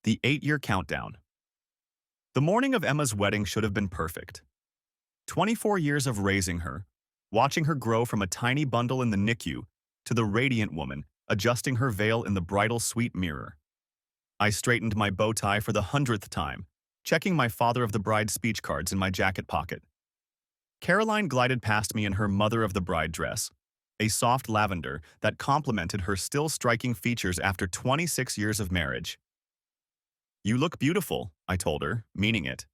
The 8-year countdown. The morning of Emma's wedding should have been perfect. 24 years of raising her, watching her grow from a tiny bundle in the NICU to the radiant woman, adjusting her veil in the bridal suite mirror. I straightened my bow tie for the 100th time, checking my father of the bride speech cards in my jacket pocket. Caroline glided past me in her mother of the bride dress, a soft lavender that complemented her still striking features after 26 years of marriage. "You look beautiful," I told her, meaning it.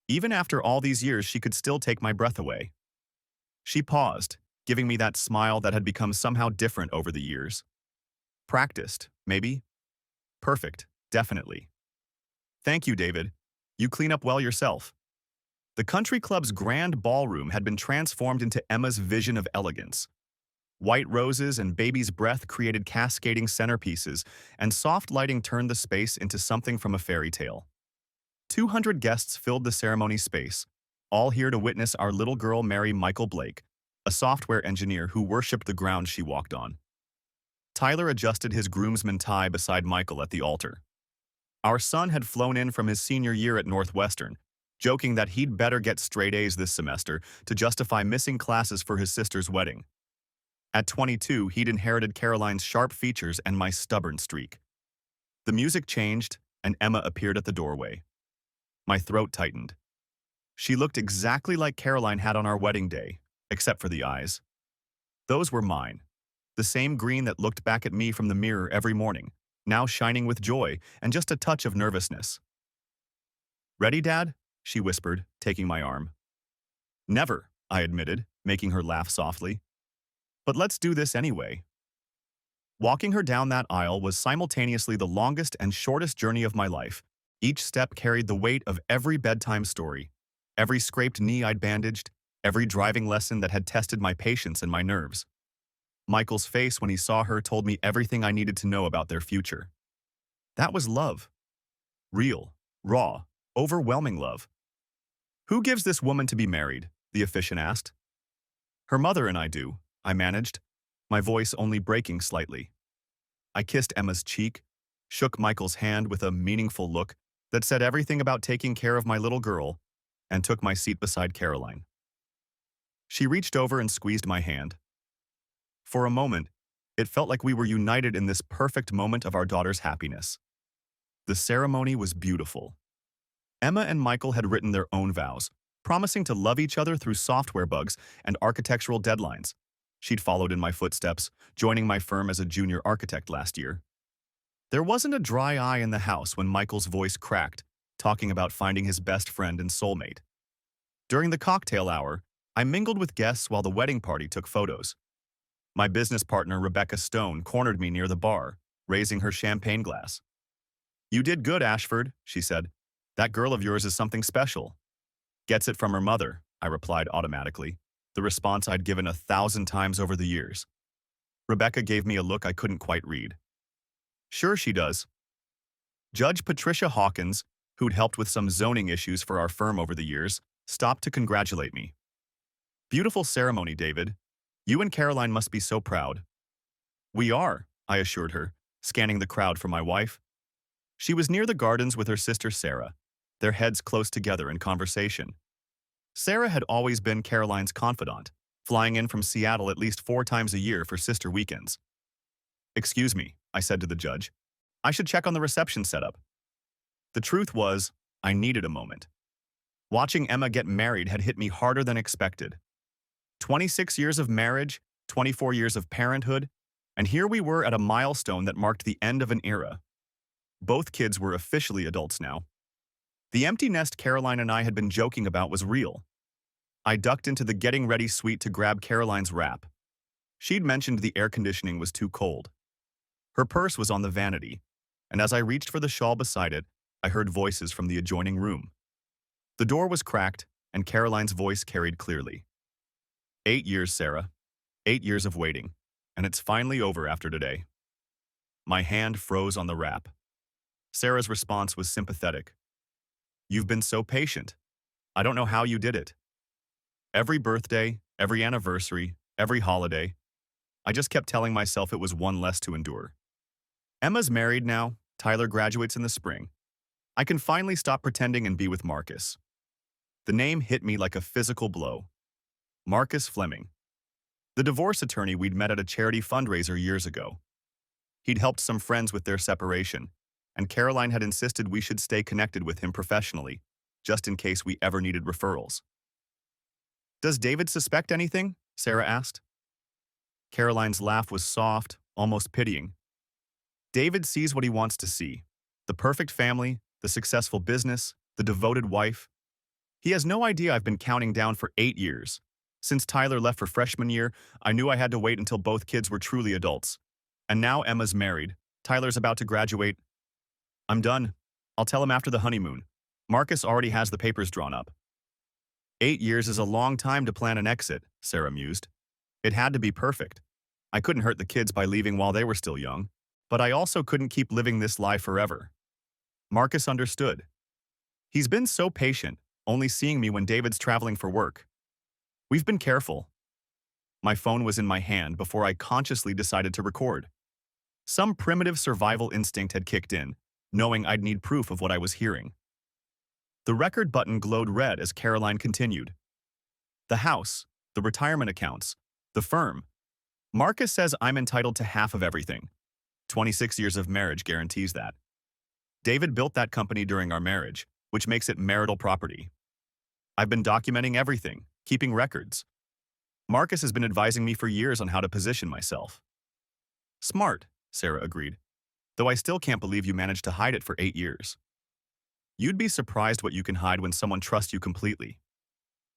Even after all these years, she could still take my breath away. She paused, giving me that smile that had become somehow different over the years. Practiced, maybe? Perfect, definitely. "Thank you, David. You clean up well yourself." The country club's grand ballroom had been transformed into Emma's vision of elegance. White roses and baby's breath created cascading centerpieces, and soft lighting turned the space into something from a fairy tale. 200 guests filled the ceremony space, all here to witness our little girl marry Michael Blake, a software engineer who worshipped the ground she walked on. Tyler adjusted his groomsman tie beside Michael at the altar. Our son had flown in from his senior year at Northwestern, joking that he'd better get straight A's this semester to justify missing classes for his sister's wedding. At 22, he'd inherited Caroline's sharp features and my stubborn streak. The music changed, and Emma appeared at the doorway. My throat tightened. She looked exactly like Caroline had on our wedding day, except for the eyes. Those were mine, the same green that looked back at me from the mirror every morning, now shining with joy and just a touch of nervousness. "Ready, Dad?" she whispered, taking my arm. "Never," I admitted, making her laugh softly. "But let's do this anyway." Walking her down that aisle was simultaneously the longest and shortest journey of my life. Each step carried the weight of every bedtime story, every scraped knee I'd bandaged, every driving lesson that had tested my patience and my nerves. Michael's face when he saw her told me everything I needed to know about their future. That was love. Real, raw, overwhelming love. "Who gives this woman to be married?" the officiant asked. "Her mother and I do," I managed, my voice only breaking slightly. I kissed Emma's cheek, shook Michael's hand with a meaningful look that said everything about taking care of my little girl, and took my seat beside Caroline. She reached over and squeezed my hand. For a moment, it felt like we were united in this perfect moment of our daughter's happiness. The ceremony was beautiful. Emma and Michael had written their own vows, promising to love each other through software bugs and architectural deadlines. She'd followed in my footsteps, joining my firm as a junior architect last year. There wasn't a dry eye in the house when Michael's voice cracked, talking about finding his best friend and soulmate. During the cocktail hour, I mingled with guests while the wedding party took photos. My business partner, Rebecca Stone, cornered me near the bar, raising her champagne glass. "You did good, Ashford," she said. "That girl of yours is something special." "Gets it from her mother," I replied automatically, the response I'd given 1,000 times over the years. Rebecca gave me a look I couldn't quite read. "Sure she does." Judge Patricia Hawkins, who'd helped with some zoning issues for our firm over the years, stopped to congratulate me. "Beautiful ceremony, David. You and Caroline must be so proud." "We are," I assured her, scanning the crowd for my wife. She was near the gardens with her sister Sarah, their heads close together in conversation. Sarah had always been Caroline's confidant, flying in from Seattle at least 4 times a year for sister weekends. "Excuse me," I said to the judge. "I should check on the reception setup." The truth was, I needed a moment. Watching Emma get married had hit me harder than expected. 26 years of marriage, 24 years of parenthood, and here we were at a milestone that marked the end of an era. Both kids were officially adults now. The empty nest Caroline and I had been joking about was real. I ducked into the getting ready suite to grab Caroline's wrap. She'd mentioned the air conditioning was too cold. Her purse was on the vanity, and as I reached for the shawl beside it, I heard voices from the adjoining room. The door was cracked, and Caroline's voice carried clearly. 8 years, Sarah. 8 years of waiting, and it's finally over after today." My hand froze on the wrap. Sarah's response was sympathetic. "You've been so patient. I don't know how you did it. Every birthday, every anniversary, every holiday. I just kept telling myself it was one less to endure." "Emma's married now, Tyler graduates in the spring. I can finally stop pretending and be with Marcus. The name hit me like a physical blow. Marcus Fleming, the divorce attorney we'd met at a charity fundraiser years ago. He'd helped some friends with their separation, and Caroline had insisted we should stay connected with him professionally, just in case we ever needed referrals. "Does David suspect anything?" Sarah asked. Caroline's laugh was soft, almost pitying. "David sees what he wants to see. The perfect family, the successful business, the devoted wife. He has no idea I've been counting down for 8 years. Since Tyler left for freshman year, I knew I had to wait until both kids were truly adults. And now Emma's married. Tyler's about to graduate. I'm done. I'll tell him after the honeymoon. Marcus already has the papers drawn up." 8 years is a long time to plan an exit, Sarah mused. It had to be perfect. I couldn't hurt the kids by leaving while they were still young, but I also couldn't keep living this lie forever. Marcus understood. He's been so patient, only seeing me when David's traveling for work. We've been careful. My phone was in my hand before I consciously decided to record. Some primitive survival instinct had kicked in, knowing I'd need proof of what I was hearing. The record button glowed red as Caroline continued. "The house, the retirement accounts, the firm. Marcus says I'm entitled to half of everything. 26 years of marriage guarantees that. David built that company during our marriage, which makes it marital property. I've been documenting everything, keeping records. Marcus has been advising me for years on how to position myself." "Smart," Sarah agreed, "though I still can't believe you managed to hide it for 8 years. You'd be surprised what you can hide when someone trusts you completely.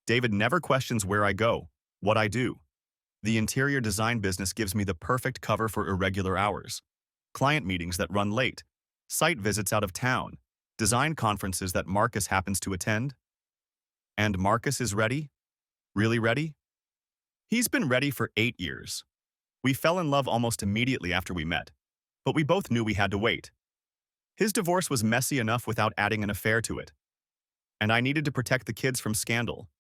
David never questions where I go, what I do. The interior design business gives me the perfect cover for irregular hours. Client meetings that run late, site visits out of town, design conferences that Marcus happens to attend. And Marcus is ready? Really ready? He's been ready for 8 years. We fell in love almost immediately after we met, but we both knew we had to wait. His divorce was messy enough without adding an affair to it. And I needed to protect the kids from scandal.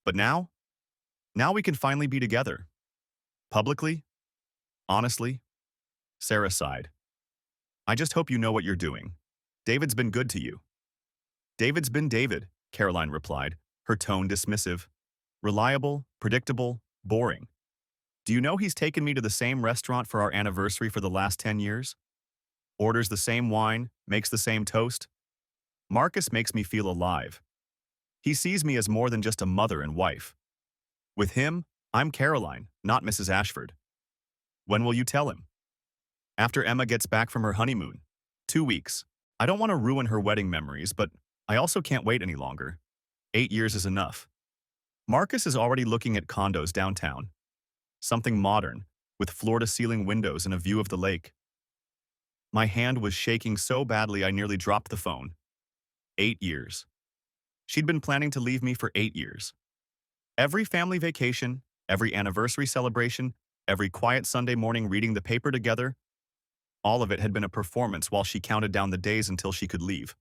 But now we can finally be together. Publicly? Honestly?" Sarah sighed. "I just hope you know what you're doing. David's been good to you." "David's been David," Caroline replied, her tone dismissive. "Reliable, predictable, boring. Do you know he's taken me to the same restaurant for our anniversary for the last 10 years? Orders the same wine, makes the same toast. Marcus makes me feel alive. He sees me as more than just a mother and wife. With him, I'm Caroline, not Mrs. Ashford. When will you tell him?" "After Emma gets back from her honeymoon. 2 weeks. I don't want to ruin her wedding memories, but I also can't wait any longer. 8 years is enough." Marcus is already looking at condos downtown. Something modern, with floor-to-ceiling windows and a view of the lake. My hand was shaking so badly I nearly dropped the phone. 8 years. She'd been planning to leave me for 8 years. Every family vacation, every anniversary celebration, every quiet Sunday morning reading the paper together, all of it had been a performance while she counted down the days until she could leave.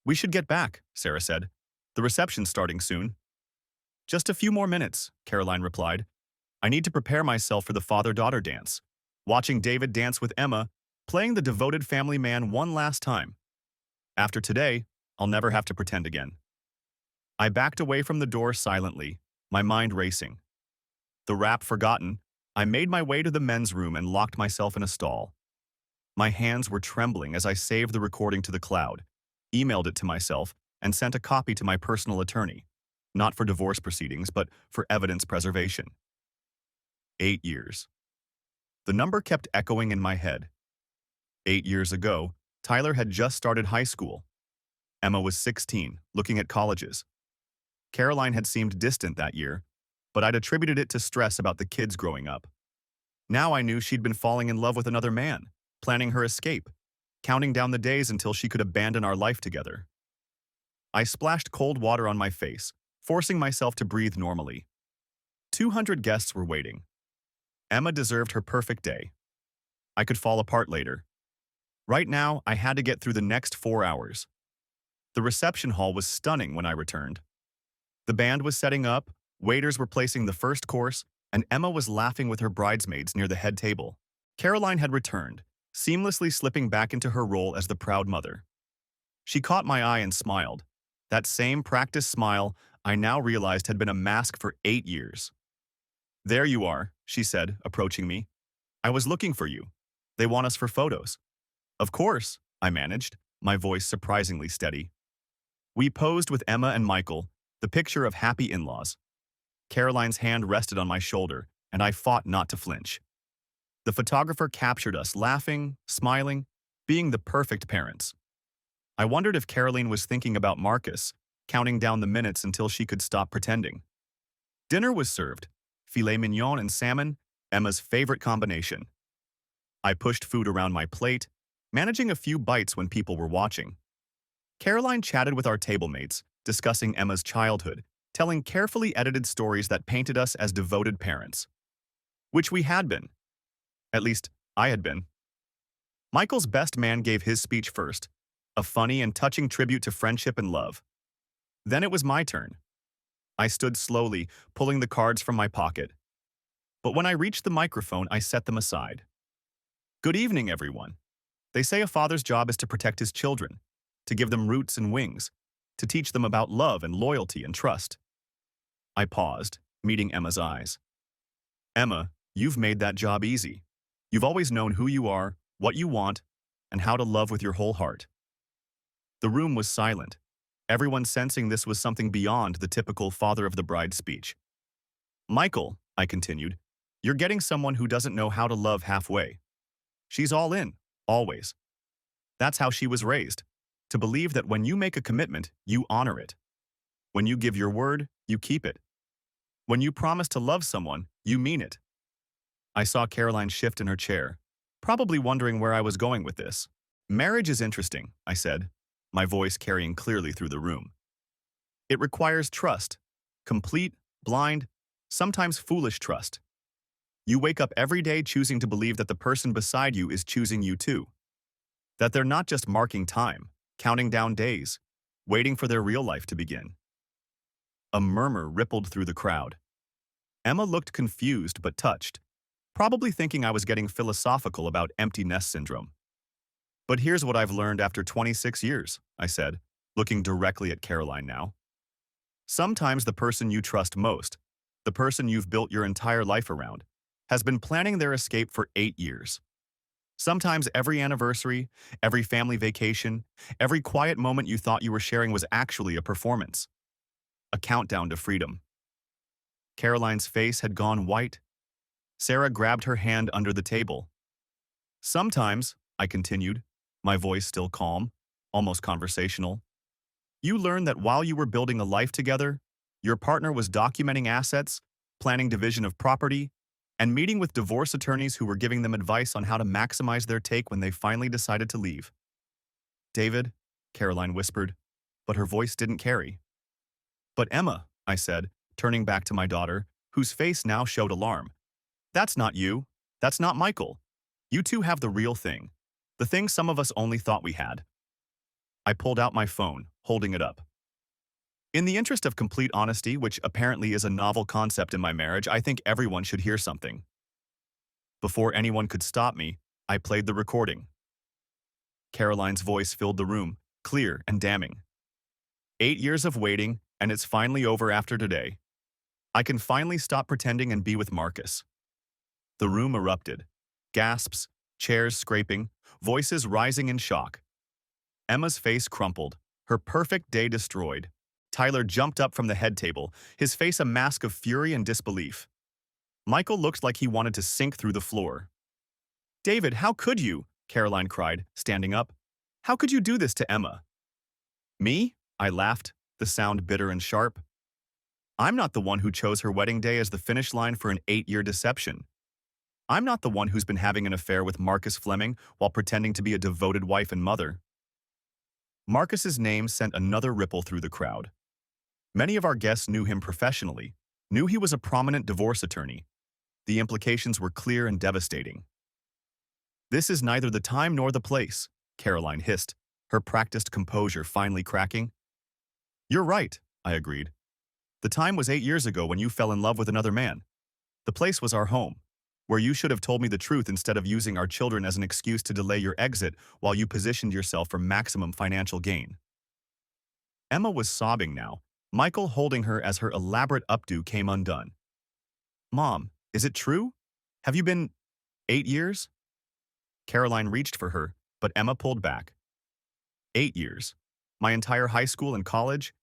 "We should get back," Sarah said. "The reception's starting soon." "Just a few more minutes," Caroline replied. "I need to prepare myself for the father-daughter dance. Watching David dance with Emma, playing the devoted family man one last time. After today, I'll never have to pretend again." I backed away from the door silently, my mind racing. The wrap forgotten, I made my way to the men's room and locked myself in a stall. My hands were trembling as I saved the recording to the cloud, emailed it to myself, and sent a copy to my personal attorney, not for divorce proceedings, but for evidence preservation. 8 years. The number kept echoing in my head. 8 years ago, Tyler had just started high school. Emma was 16, looking at colleges. Caroline had seemed distant that year, but I'd attributed it to stress about the kids growing up. Now I knew she'd been falling in love with another man, planning her escape, counting down the days until she could abandon our life together. I splashed cold water on my face, forcing myself to breathe normally. 200 guests were waiting. Emma deserved her perfect day. I could fall apart later. Right now, I had to get through the next 4 hours. The reception hall was stunning when I returned. The band was setting up, waiters were placing the first course, and Emma was laughing with her bridesmaids near the head table. Caroline had returned, seamlessly slipping back into her role as the proud mother. She caught my eye and smiled. That same practiced smile I now realized had been a mask for 8 years. "There you are," she said, approaching me. "I was looking for you. They want us for photos." "Of course," I managed, my voice surprisingly steady. We posed with Emma and Michael, the picture of happy in-laws. Caroline's hand rested on my shoulder, and I fought not to flinch. The photographer captured us laughing, smiling, being the perfect parents. I wondered if Caroline was thinking about Marcus, counting down the minutes until she could stop pretending. Dinner was served, filet mignon and salmon, Emma's favorite combination. I pushed food around my plate, managing a few bites when people were watching. Caroline chatted with our table mates, discussing Emma's childhood, telling carefully edited stories that painted us as devoted parents. Which we had been. At least, I had been. Michael's best man gave his speech first, a funny and touching tribute to friendship and love. Then it was my turn. I stood slowly, pulling the cards from my pocket. But when I reached the microphone, I set them aside. "Good evening, everyone. They say a father's job is to protect his children, to give them roots and wings, to teach them about love and loyalty and trust." I paused, meeting Emma's eyes. "Emma, you've made that job easy. You've always known who you are, what you want, and how to love with your whole heart." The room was silent, everyone sensing this was something beyond the typical father of the bride speech. "Michael," I continued, "you're getting someone who doesn't know how to love halfway. She's all in, always. That's how she was raised, to believe that when you make a commitment, you honor it. When you give your word, you keep it. When you promise to love someone, you mean it." I saw Caroline shift in her chair, probably wondering where I was going with this. "Marriage is interesting," I said, my voice carrying clearly through the room. "It requires trust, complete, blind, sometimes foolish trust. You wake up every day choosing to believe that the person beside you is choosing you too. That they're not just marking time, counting down days, waiting for their real life to begin." A murmur rippled through the crowd. Emma looked confused but touched, probably thinking I was getting philosophical about empty nest syndrome. "But here's what I've learned after 26 years, I said, looking directly at Caroline now. "Sometimes the person you trust most, the person you've built your entire life around, has been planning their escape for 8 years. Sometimes every anniversary, every family vacation, every quiet moment you thought you were sharing was actually a performance. A countdown to freedom." Caroline's face had gone white. Sarah grabbed her hand under the table. "Sometimes," I continued, my voice still calm, almost conversational, "you learn that while you were building a life together, your partner was documenting assets, planning division of property, and meeting with divorce attorneys who were giving them advice on how to maximize their take when they finally decided to leave." "David," Caroline whispered, but her voice didn't carry. "But Emma," I said, turning back to my daughter, whose face now showed alarm. "That's not you. That's not Michael. You two have the real thing. The thing some of us only thought we had." I pulled out my phone, holding it up. In the interest of complete honesty, which apparently is a novel concept in my marriage, I think everyone should hear something. Before anyone could stop me, I played the recording. Caroline's voice filled the room, clear and damning. 8 years of waiting, and it's finally over after today. I can finally stop pretending and be with Marcus. The room erupted. Gasps, chairs scraping, voices rising in shock. Emma's face crumpled, her perfect day destroyed. Tyler jumped up from the head table, his face a mask of fury and disbelief. Michael looked like he wanted to sink through the floor. "David, how could you?" Caroline cried, standing up. "How could you do this to Emma?" "Me?" I laughed, the sound bitter and sharp. "I'm not the one who chose her wedding day as the finish line for an 8-year deception. I'm not the one who's been having an affair with Marcus Fleming while pretending to be a devoted wife and mother." Marcus's name sent another ripple through the crowd. Many of our guests knew him professionally, knew he was a prominent divorce attorney. The implications were clear and devastating. "This is neither the time nor the place," Caroline hissed, her practiced composure finally cracking. "You're right," I agreed. "The time was 8 years ago when you fell in love with another man. The place was our home. where you should have told me the truth instead of using our children as an excuse to delay your exit while you positioned yourself for maximum financial gain. Emma was sobbing now, Michael holding her as her elaborate updo came undone. Mom, is it true? Have you been 8 years? Caroline reached for her, but Emma pulled back. 8 years. My entire high school and college,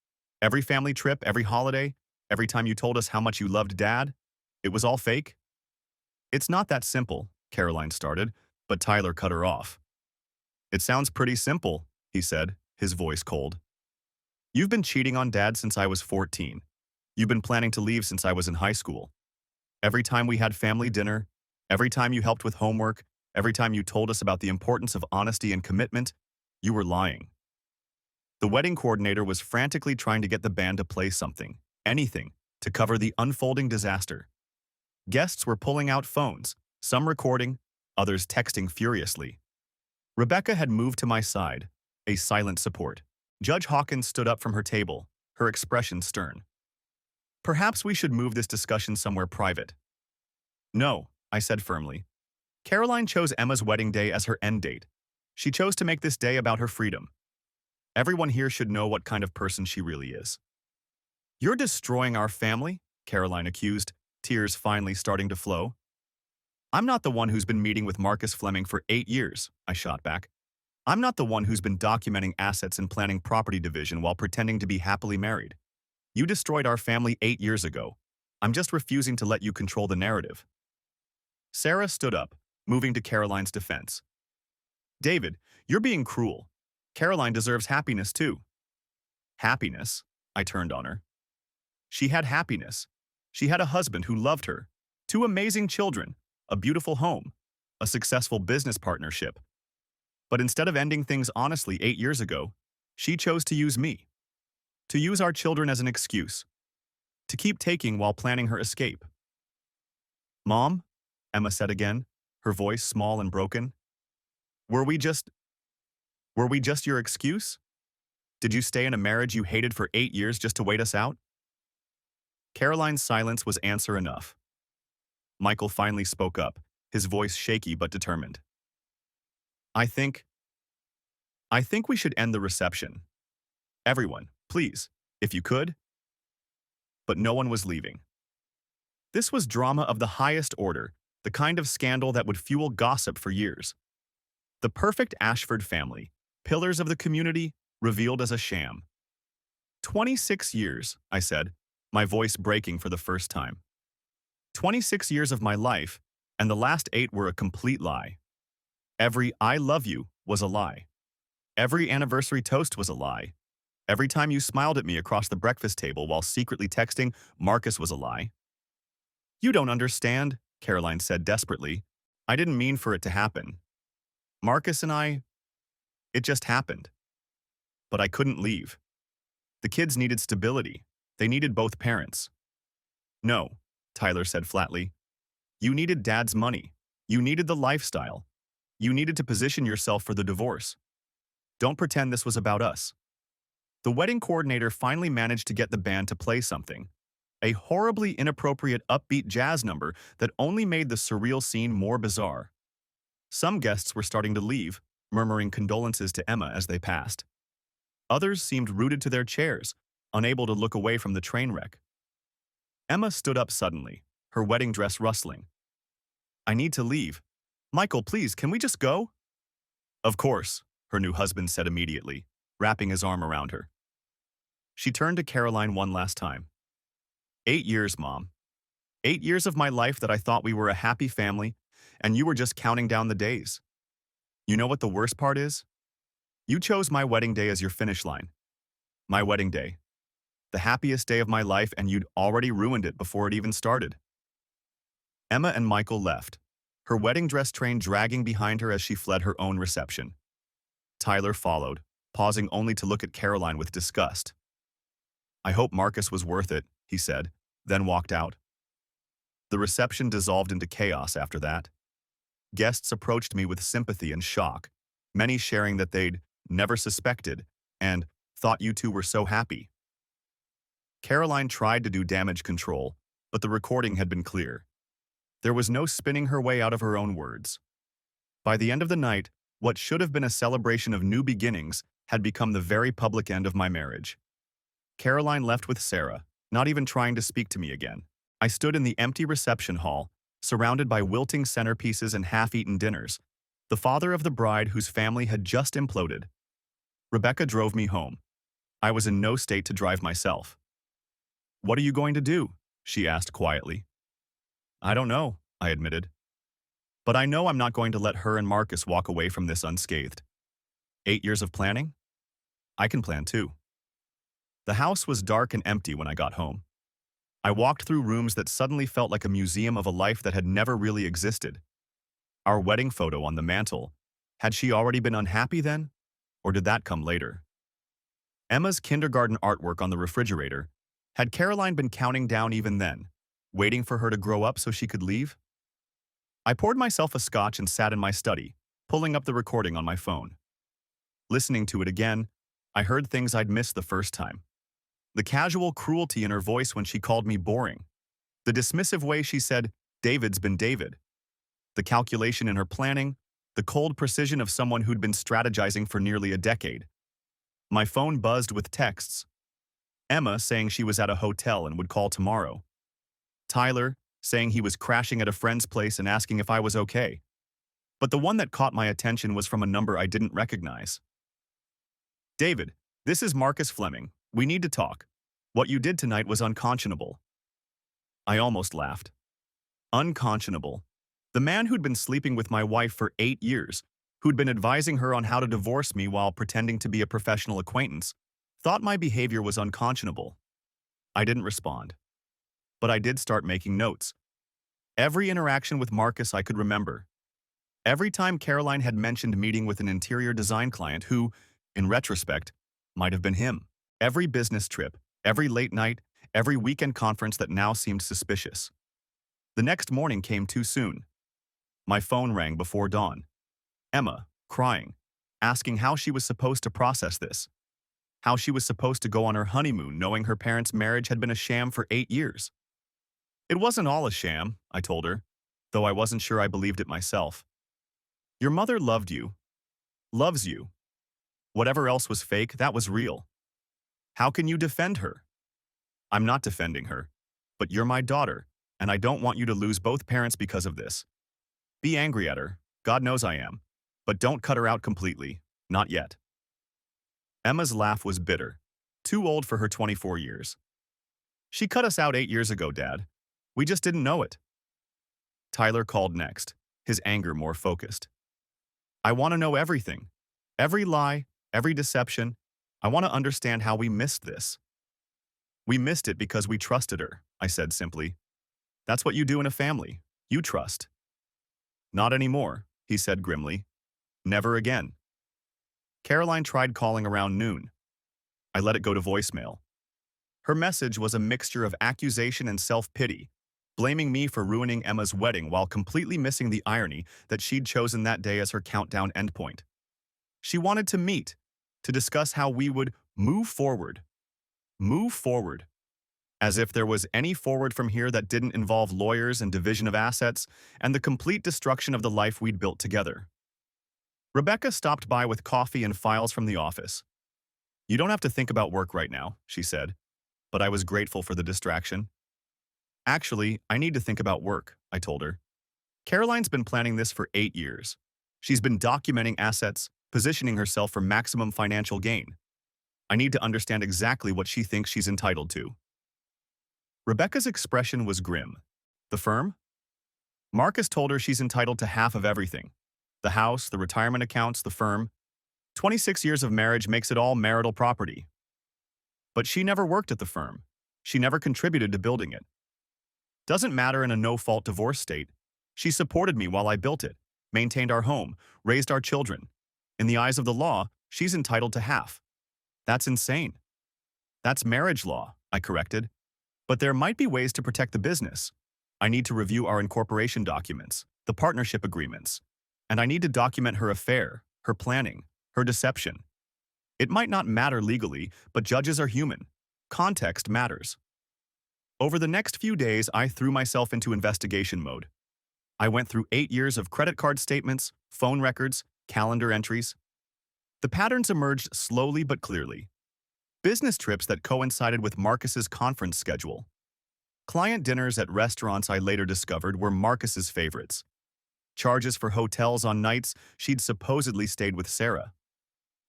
every family trip, every holiday, every time you told us how much you loved Dad, it was all fake? It's not that simple, Caroline started, but Tyler cut her off. It sounds pretty simple, he said, his voice cold. You've been cheating on Dad since I was 14. You've been planning to leave since I was in high school. Every time we had family dinner, every time you helped with homework, every time you told us about the importance of honesty and commitment, you were lying. The wedding coordinator was frantically trying to get the band to play something, anything, to cover the unfolding disaster. Guests were pulling out phones, some recording, others texting furiously. Rebecca had moved to my side, a silent support. Judge Hawkins stood up from her table, her expression stern. Perhaps we should move this discussion somewhere private. No, I said firmly. Caroline chose Emma's wedding day as her end date. She chose to make this day about her freedom. Everyone here should know what kind of person she really is. You're destroying our family, Caroline accused, tears finally starting to flow. I'm not the one who's been meeting with Marcus Fleming for 8 years, I shot back. I'm not the one who's been documenting assets and planning property division while pretending to be happily married. You destroyed our family 8 years ago. I'm just refusing to let you control the narrative. Sarah stood up, moving to Caroline's defense. David, you're being cruel. Caroline deserves happiness too. Happiness? I turned on her. She had happiness. She had a husband who loved her, 2 amazing children, a beautiful home, a successful business partnership. But instead of ending things honestly 8 years ago, she chose to use me. To use our children as an excuse. To keep taking while planning her escape. Mom, Emma said again, her voice small and broken. Were we just your excuse? Did you stay in a marriage you hated for 8 years just to wait us out? Caroline's silence was answer enough. Michael finally spoke up, his voice shaky but determined. I think we should end the reception. Everyone, please, if you could. But no one was leaving. This was drama of the highest order, the kind of scandal that would fuel gossip for years. The perfect Ashford family, pillars of the community, revealed as a sham. 26 years, I said, my voice breaking for the first time. 26 years of my life, and the last 8 were a complete lie. Every I love you was a lie. Every anniversary toast was a lie. Every time you smiled at me across the breakfast table while secretly texting Marcus was a lie. You don't understand, Caroline said desperately. I didn't mean for it to happen. Marcus and I, it just happened. But I couldn't leave. The kids needed stability. They needed both parents. No, Tyler said flatly. You needed Dad's money. You needed the lifestyle. You needed to position yourself for the divorce. Don't pretend this was about us. The wedding coordinator finally managed to get the band to play something. A horribly inappropriate upbeat jazz number that only made the surreal scene more bizarre. Some guests were starting to leave, murmuring condolences to Emma as they passed. Others seemed rooted to their chairs, unable to look away from the train wreck. Emma stood up suddenly, her wedding dress rustling. I need to leave. Michael, please, can we just go? Of course, her new husband said immediately, wrapping his arm around her. She turned to Caroline one last time. 8 years, Mom. 8 years of my life that I thought we were a happy family, and you were just counting down the days. You know what the worst part is? You chose my wedding day as your finish line. My wedding day. The happiest day of my life, and you'd already ruined it before it even started. Emma and Michael left, her wedding dress train dragging behind her as she fled her own reception. Tyler followed, pausing only to look at Caroline with disgust. I hope Marcus was worth it, he said, then walked out. The reception dissolved into chaos after that. Guests approached me with sympathy and shock, many sharing that they'd never suspected and thought you two were so happy. Caroline tried to do damage control, but the recording had been clear. There was no spinning her way out of her own words. By the end of the night, what should have been a celebration of new beginnings had become the very public end of my marriage. Caroline left with Sarah, not even trying to speak to me again. I stood in the empty reception hall, surrounded by wilting centerpieces and half-eaten dinners, the father of the bride whose family had just imploded. Rebecca drove me home. I was in no state to drive myself. "What are you going to do?" she asked quietly. "I don't know," I admitted. "But I know I'm not going to let her and Marcus walk away from this unscathed. 8 years of planning? I can plan too." The house was dark and empty when I got home. I walked through rooms that suddenly felt like a museum of a life that had never really existed. Our wedding photo on the mantle, had she already been unhappy then? Or did that come later? Emma's kindergarten artwork on the refrigerator, had Caroline been counting down even then, waiting for her to grow up so she could leave? I poured myself a scotch and sat in my study, pulling up the recording on my phone. Listening to it again, I heard things I'd missed the first time. The casual cruelty in her voice when she called me boring. The dismissive way she said, "David's been David." The calculation in her planning, the cold precision of someone who'd been strategizing for nearly a decade. My phone buzzed with texts. Emma saying she was at a hotel and would call tomorrow. Tyler saying he was crashing at a friend's place and asking if I was okay. But the one that caught my attention was from a number I didn't recognize. "David, this is Marcus Fleming. We need to talk. What you did tonight was unconscionable." I almost laughed. Unconscionable. The man who'd been sleeping with my wife for 8 years, who'd been advising her on how to divorce me while pretending to be a professional acquaintance, thought my behavior was unconscionable. I didn't respond. But I did start making notes. Every interaction with Marcus I could remember. Every time Caroline had mentioned meeting with an interior design client who, in retrospect, might have been him. Every business trip, every late night, every weekend conference that now seemed suspicious. The next morning came too soon. My phone rang before dawn. Emma, crying, asking how she was supposed to process this. How she was supposed to go on her honeymoon knowing her parents' marriage had been a sham for 8 years. It wasn't all a sham, I told her, though I wasn't sure I believed it myself. Your mother loved you. Loves you. Whatever else was fake, that was real. How can you defend her? I'm not defending her, but you're my daughter, and I don't want you to lose both parents because of this. Be angry at her, God knows I am, but don't cut her out completely, not yet. Emma's laugh was bitter, too old for her 24 years. She cut us out 8 years ago, Dad. We just didn't know it. Tyler called next, his anger more focused. I want to know everything. Every lie, every deception. I want to understand how we missed this. We missed it because we trusted her, I said simply. That's what you do in a family. You trust. Not anymore, he said grimly. Never again. Caroline tried calling around noon. I let it go to voicemail. Her message was a mixture of accusation and self-pity, blaming me for ruining Emma's wedding while completely missing the irony that she'd chosen that day as her countdown endpoint. She wanted to meet, to discuss how we would move forward. Move forward. As if there was any forward from here that didn't involve lawyers and division of assets and the complete destruction of the life we'd built together. Rebecca stopped by with coffee and files from the office. You don't have to think about work right now, she said, but I was grateful for the distraction. Actually, I need to think about work, I told her. Caroline's been planning this for 8 years. She's been documenting assets, positioning herself for maximum financial gain. I need to understand exactly what she thinks she's entitled to. Rebecca's expression was grim. The firm? Marcus told her she's entitled to half of everything. The house, the retirement accounts, the firm. 26 years of marriage makes it all marital property. But she never worked at the firm. She never contributed to building it. Doesn't matter in a no-fault divorce state. She supported me while I built it, maintained our home, raised our children. In the eyes of the law, she's entitled to half. That's insane. That's marriage law, I corrected. But there might be ways to protect the business. I need to review our incorporation documents, the partnership agreements, and I need to document her affair, her planning, her deception. It might not matter legally, but judges are human. Context matters. Over the next few days, I threw myself into investigation mode. I went through 8 years of credit card statements, phone records, calendar entries. The patterns emerged slowly but clearly. Business trips that coincided with Marcus's conference schedule. Client dinners at restaurants I later discovered were Marcus's favorites. Charges for hotels on nights she'd supposedly stayed with Sarah.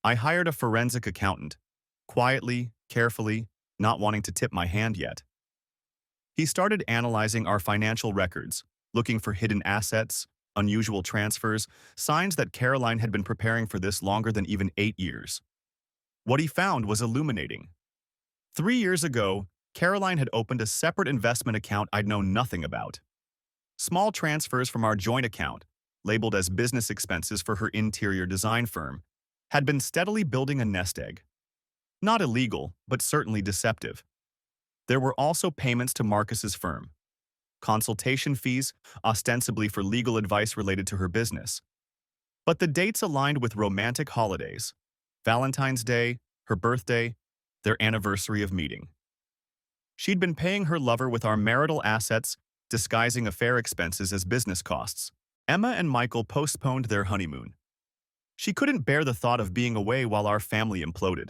I hired a forensic accountant, quietly, carefully, not wanting to tip my hand yet. He started analyzing our financial records, looking for hidden assets, unusual transfers, signs that Caroline had been preparing for this longer than even 8 years. What he found was illuminating. 3 years ago, Caroline had opened a separate investment account I'd known nothing about. Small transfers from our joint account, labeled as business expenses for her interior design firm, had been steadily building a nest egg. Not illegal, but certainly deceptive. There were also payments to Marcus's firm. Consultation fees, ostensibly for legal advice related to her business. But the dates aligned with romantic holidays. Valentine's Day, her birthday, their anniversary of meeting. She'd been paying her lover with our marital assets, disguising affair expenses as business costs. Emma and Michael postponed their honeymoon. She couldn't bear the thought of being away while our family imploded.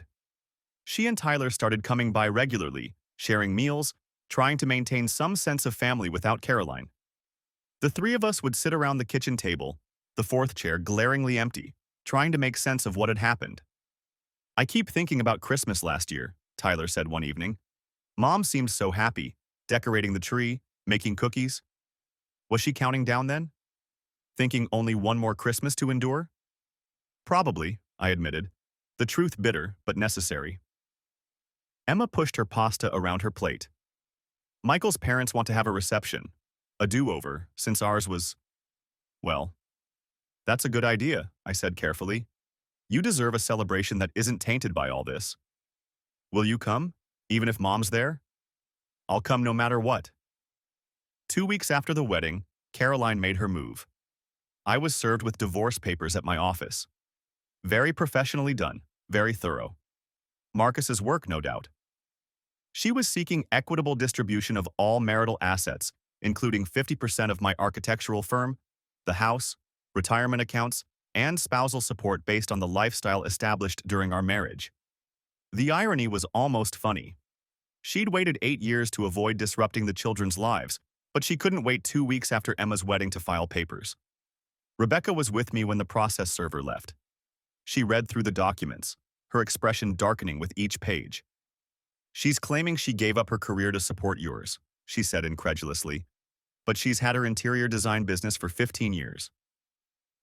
She and Tyler started coming by regularly, sharing meals, trying to maintain some sense of family without Caroline. The three of us would sit around the kitchen table, the fourth chair glaringly empty, trying to make sense of what had happened. "I keep thinking about Christmas last year," Tyler said one evening. "Mom seemed so happy, decorating the tree, making cookies. Was she counting down then? Thinking only one more Christmas to endure?" "Probably," I admitted, the truth bitter but necessary. Emma pushed her pasta around her plate. "Michael's parents want to have a reception, a do-over, since ours was, well, that's a good idea," I said carefully. "You deserve a celebration that isn't tainted by all this. Will you come, even if Mom's there?" "I'll come no matter what." 2 weeks after the wedding, Caroline made her move. I was served with divorce papers at my office. Very professionally done, very thorough. Marcus's work, no doubt. She was seeking equitable distribution of all marital assets, including 50% of my architectural firm, the house, retirement accounts, and spousal support based on the lifestyle established during our marriage. The irony was almost funny. She'd waited 8 years to avoid disrupting the children's lives, but she couldn't wait 2 weeks after Emma's wedding to file papers. Rebecca was with me when the process server left. She read through the documents, her expression darkening with each page. "She's claiming she gave up her career to support yours," she said incredulously. "But she's had her interior design business for 15 years.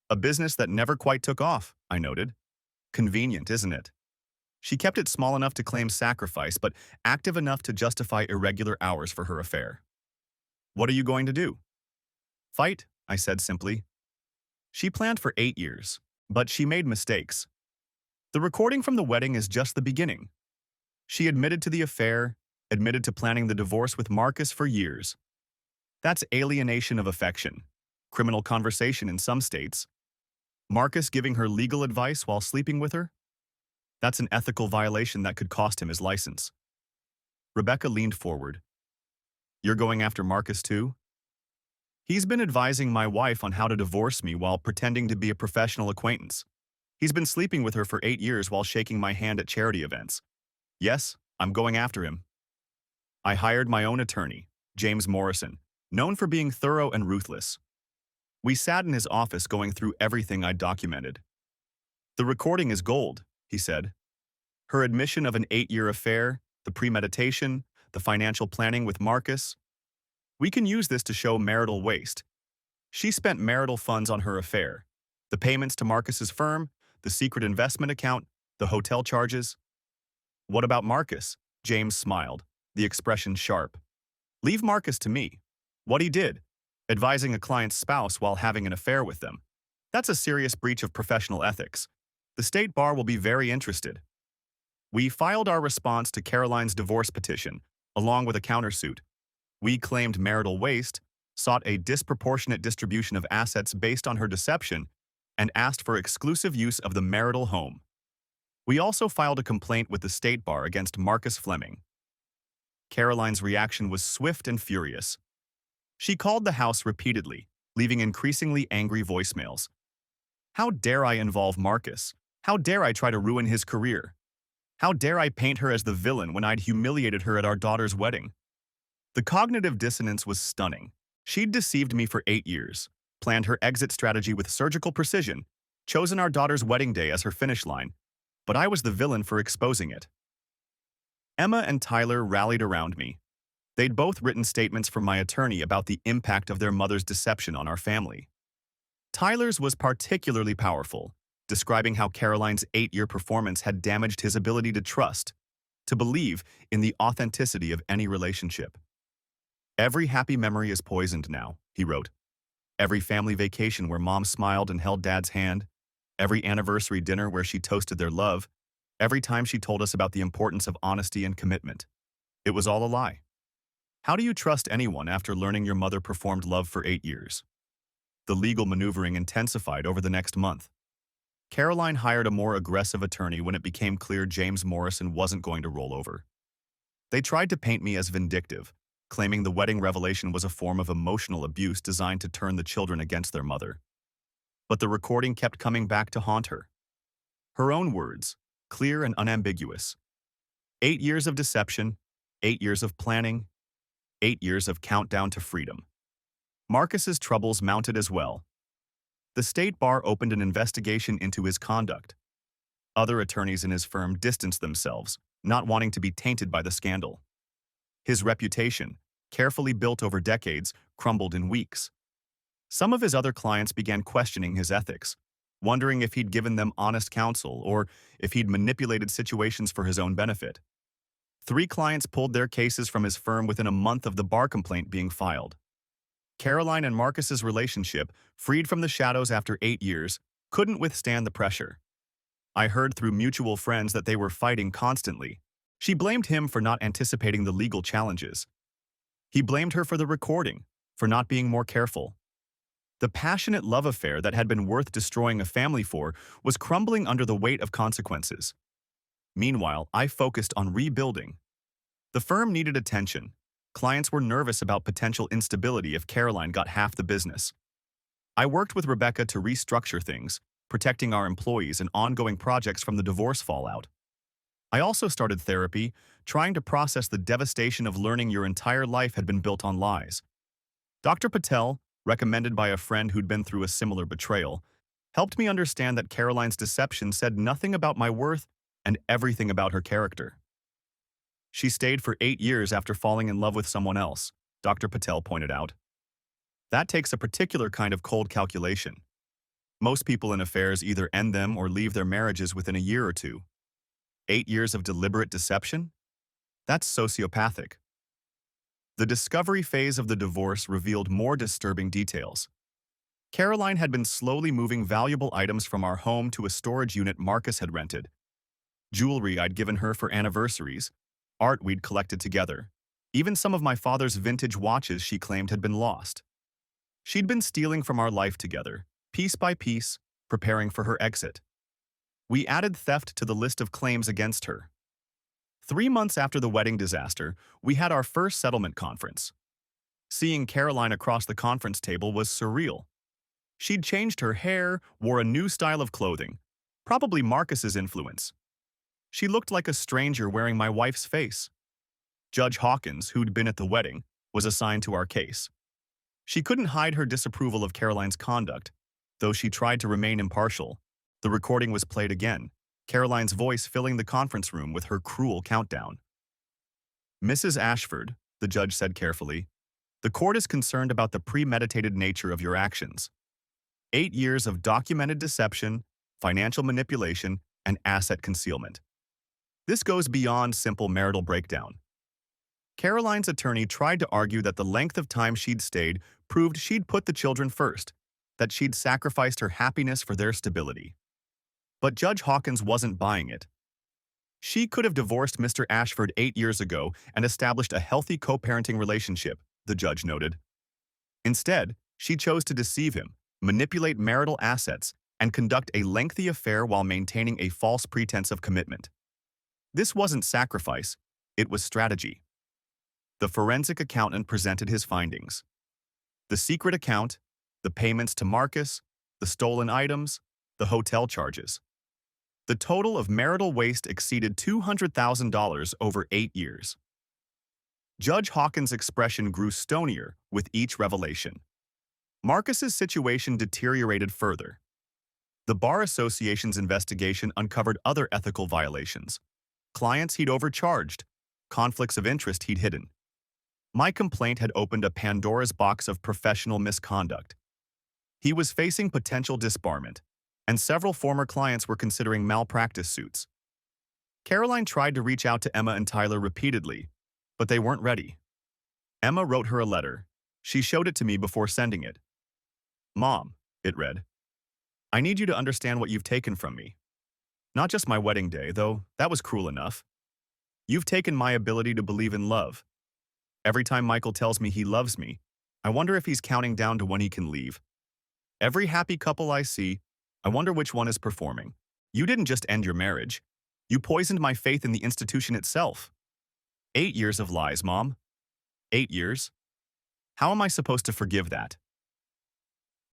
"A business that never quite took off," I noted. "Convenient, isn't it? She kept it small enough to claim sacrifice, but active enough to justify irregular hours for her affair." "What are you going to do?" "Fight," I said simply. She planned for 8 years, but she made mistakes. The recording from the wedding is just the beginning. She admitted to the affair, admitted to planning the divorce with Marcus for years. That's alienation of affection, criminal conversation in some states. Marcus giving her legal advice while sleeping with her? That's an ethical violation that could cost him his license. Rebecca leaned forward. "You're going after Marcus too?" "He's been advising my wife on how to divorce me while pretending to be a professional acquaintance. He's been sleeping with her for 8 years while shaking my hand at charity events. Yes, I'm going after him." I hired my own attorney, James Morrison, known for being thorough and ruthless. We sat in his office going through everything I'd documented. "The recording is gold," he said. "Her admission of an 8-year affair, the premeditation, the financial planning with Marcus. We can use this to show marital waste. She spent marital funds on her affair, the payments to Marcus's firm, the secret investment account, the hotel charges." "What about Marcus?" James smiled, the expression sharp. "Leave Marcus to me. What he did, advising a client's spouse while having an affair with them. That's a serious breach of professional ethics. The state bar will be very interested." We filed our response to Caroline's divorce petition, along with a countersuit. We claimed marital waste, sought a disproportionate distribution of assets based on her deception, and asked for exclusive use of the marital home. We also filed a complaint with the state bar against Marcus Fleming. Caroline's reaction was swift and furious. She called the house repeatedly, leaving increasingly angry voicemails. How dare I involve Marcus? How dare I try to ruin his career? How dare I paint her as the villain when I'd humiliated her at our daughter's wedding? The cognitive dissonance was stunning. She'd deceived me for 8 years, planned her exit strategy with surgical precision, chosen our daughter's wedding day as her finish line, but I was the villain for exposing it. Emma and Tyler rallied around me. They'd both written statements from my attorney about the impact of their mother's deception on our family. Tyler's was particularly powerful, describing how Caroline's 8-year performance had damaged his ability to trust, to believe in the authenticity of any relationship. Every happy memory is poisoned now, he wrote. Every family vacation where mom smiled and held dad's hand, every anniversary dinner where she toasted their love, every time she told us about the importance of honesty and commitment. It was all a lie. How do you trust anyone after learning your mother performed love for 8 years? The legal maneuvering intensified over the next month. Caroline hired a more aggressive attorney when it became clear James Morrison wasn't going to roll over. They tried to paint me as vindictive, claiming the wedding revelation was a form of emotional abuse designed to turn the children against their mother. But the recording kept coming back to haunt her. Her own words, clear and unambiguous. 8 years of deception, 8 years of planning, 8 years of countdown to freedom. Marcus's troubles mounted as well. The state bar opened an investigation into his conduct. Other attorneys in his firm distanced themselves, not wanting to be tainted by the scandal. His reputation, carefully built over decades, crumbled in weeks. Some of his other clients began questioning his ethics, wondering if he'd given them honest counsel or if he'd manipulated situations for his own benefit. 3 clients pulled their cases from his firm within a month of the bar complaint being filed. Caroline and Marcus's relationship, freed from the shadows after 8 years, couldn't withstand the pressure. I heard through mutual friends that they were fighting constantly. She blamed him for not anticipating the legal challenges. He blamed her for the recording, for not being more careful. The passionate love affair that had been worth destroying a family for was crumbling under the weight of consequences. Meanwhile, I focused on rebuilding. The firm needed attention. Clients were nervous about potential instability if Caroline got half the business. I worked with Rebecca to restructure things, protecting our employees and ongoing projects from the divorce fallout. I also started therapy, trying to process the devastation of learning your entire life had been built on lies. Dr. Patel, recommended by a friend who'd been through a similar betrayal, helped me understand that Caroline's deception said nothing about my worth and everything about her character. She stayed for 8 years after falling in love with someone else, Dr. Patel pointed out. That takes a particular kind of cold calculation. Most people in affairs either end them or leave their marriages within a year or two. 8 years of deliberate deception? That's sociopathic. The discovery phase of the divorce revealed more disturbing details. Caroline had been slowly moving valuable items from our home to a storage unit Marcus had rented. Jewelry I'd given her for anniversaries, art we'd collected together, even some of my father's vintage watches she claimed had been lost. She'd been stealing from our life together, piece by piece, preparing for her exit. We added theft to the list of claims against her. 3 months after the wedding disaster, we had our first settlement conference. Seeing Caroline across the conference table was surreal. She'd changed her hair, wore a new style of clothing, probably Marcus's influence. She looked like a stranger wearing my wife's face. Judge Hawkins, who'd been at the wedding, was assigned to our case. She couldn't hide her disapproval of Caroline's conduct, though she tried to remain impartial. The recording was played again, Caroline's voice filling the conference room with her cruel countdown. Mrs. Ashford, the judge said carefully, the court is concerned about the premeditated nature of your actions. 8 years of documented deception, financial manipulation, and asset concealment. This goes beyond simple marital breakdown. Caroline's attorney tried to argue that the length of time she'd stayed proved she'd put the children first, that she'd sacrificed her happiness for their stability. But Judge Hawkins wasn't buying it. She could have divorced Mr. Ashford 8 years ago and established a healthy co-parenting relationship, the judge noted. Instead, she chose to deceive him, manipulate marital assets, and conduct a lengthy affair while maintaining a false pretense of commitment. This wasn't sacrifice, it was strategy. The forensic accountant presented his findings. The secret account, The payments to Marcus, the stolen items, the hotel charges. The total of marital waste exceeded $200,000 over 8 years. Judge Hawkins' expression grew stonier with each revelation. Marcus's situation deteriorated further. The Bar Association's investigation uncovered other ethical violations. Clients he'd overcharged, conflicts of interest he'd hidden. My complaint had opened a Pandora's box of professional misconduct. He was facing potential disbarment, and several former clients were considering malpractice suits. Caroline tried to reach out to Emma and Tyler repeatedly, but they weren't ready. Emma wrote her a letter. She showed it to me before sending it. "Mom," it read, "I need you to understand what you've taken from me. Not just my wedding day, though that was cruel enough. You've taken my ability to believe in love. Every time Michael tells me he loves me, I wonder if he's counting down to when he can leave. Every happy couple I see, I wonder which one is performing. You didn't just end your marriage. You poisoned my faith in the institution itself. 8 years of lies, Mom. 8 years? How am I supposed to forgive that?"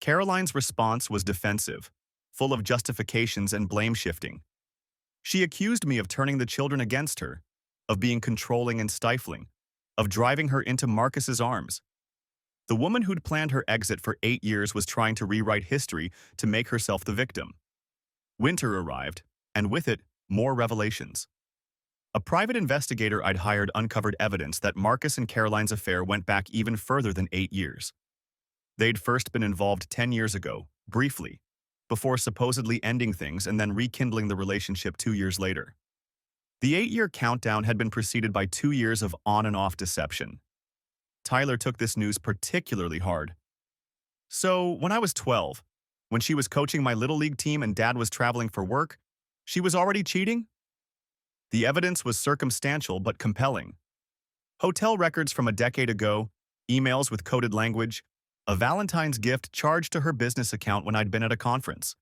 Caroline's response was defensive, full of justifications and blame-shifting. She accused me of turning the children against her, of being controlling and stifling, of driving her into Marcus's arms. The woman who'd planned her exit for 8 years was trying to rewrite history to make herself the victim. Winter arrived, and with it, more revelations. A private investigator I'd hired uncovered evidence that Marcus and Caroline's affair went back even further than 8 years. They'd first been involved 10 years ago, briefly, before supposedly ending things and then rekindling the relationship 2 years later. The 8-year countdown had been preceded by 2 years of on-and-off deception. Tyler took this news particularly hard. "So, when I was 12, when she was coaching my Little League team and Dad was traveling for work, she was already cheating?" The evidence was circumstantial but compelling. Hotel records from a decade ago, emails with coded language, a Valentine's gift charged to her business account when I'd been at a conference.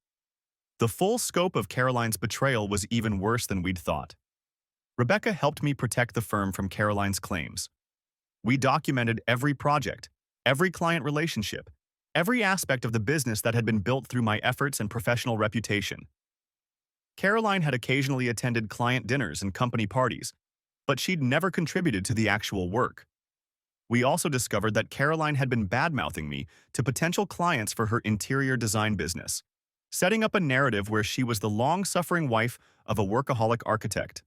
The full scope of Caroline's betrayal was even worse than we'd thought. Rebecca helped me protect the firm from Caroline's claims. We documented every project, every client relationship, every aspect of the business that had been built through my efforts and professional reputation. Caroline had occasionally attended client dinners and company parties, but she'd never contributed to the actual work. We also discovered that Caroline had been bad-mouthing me to potential clients for her interior design business, setting up a narrative where she was the long-suffering wife of a workaholic architect.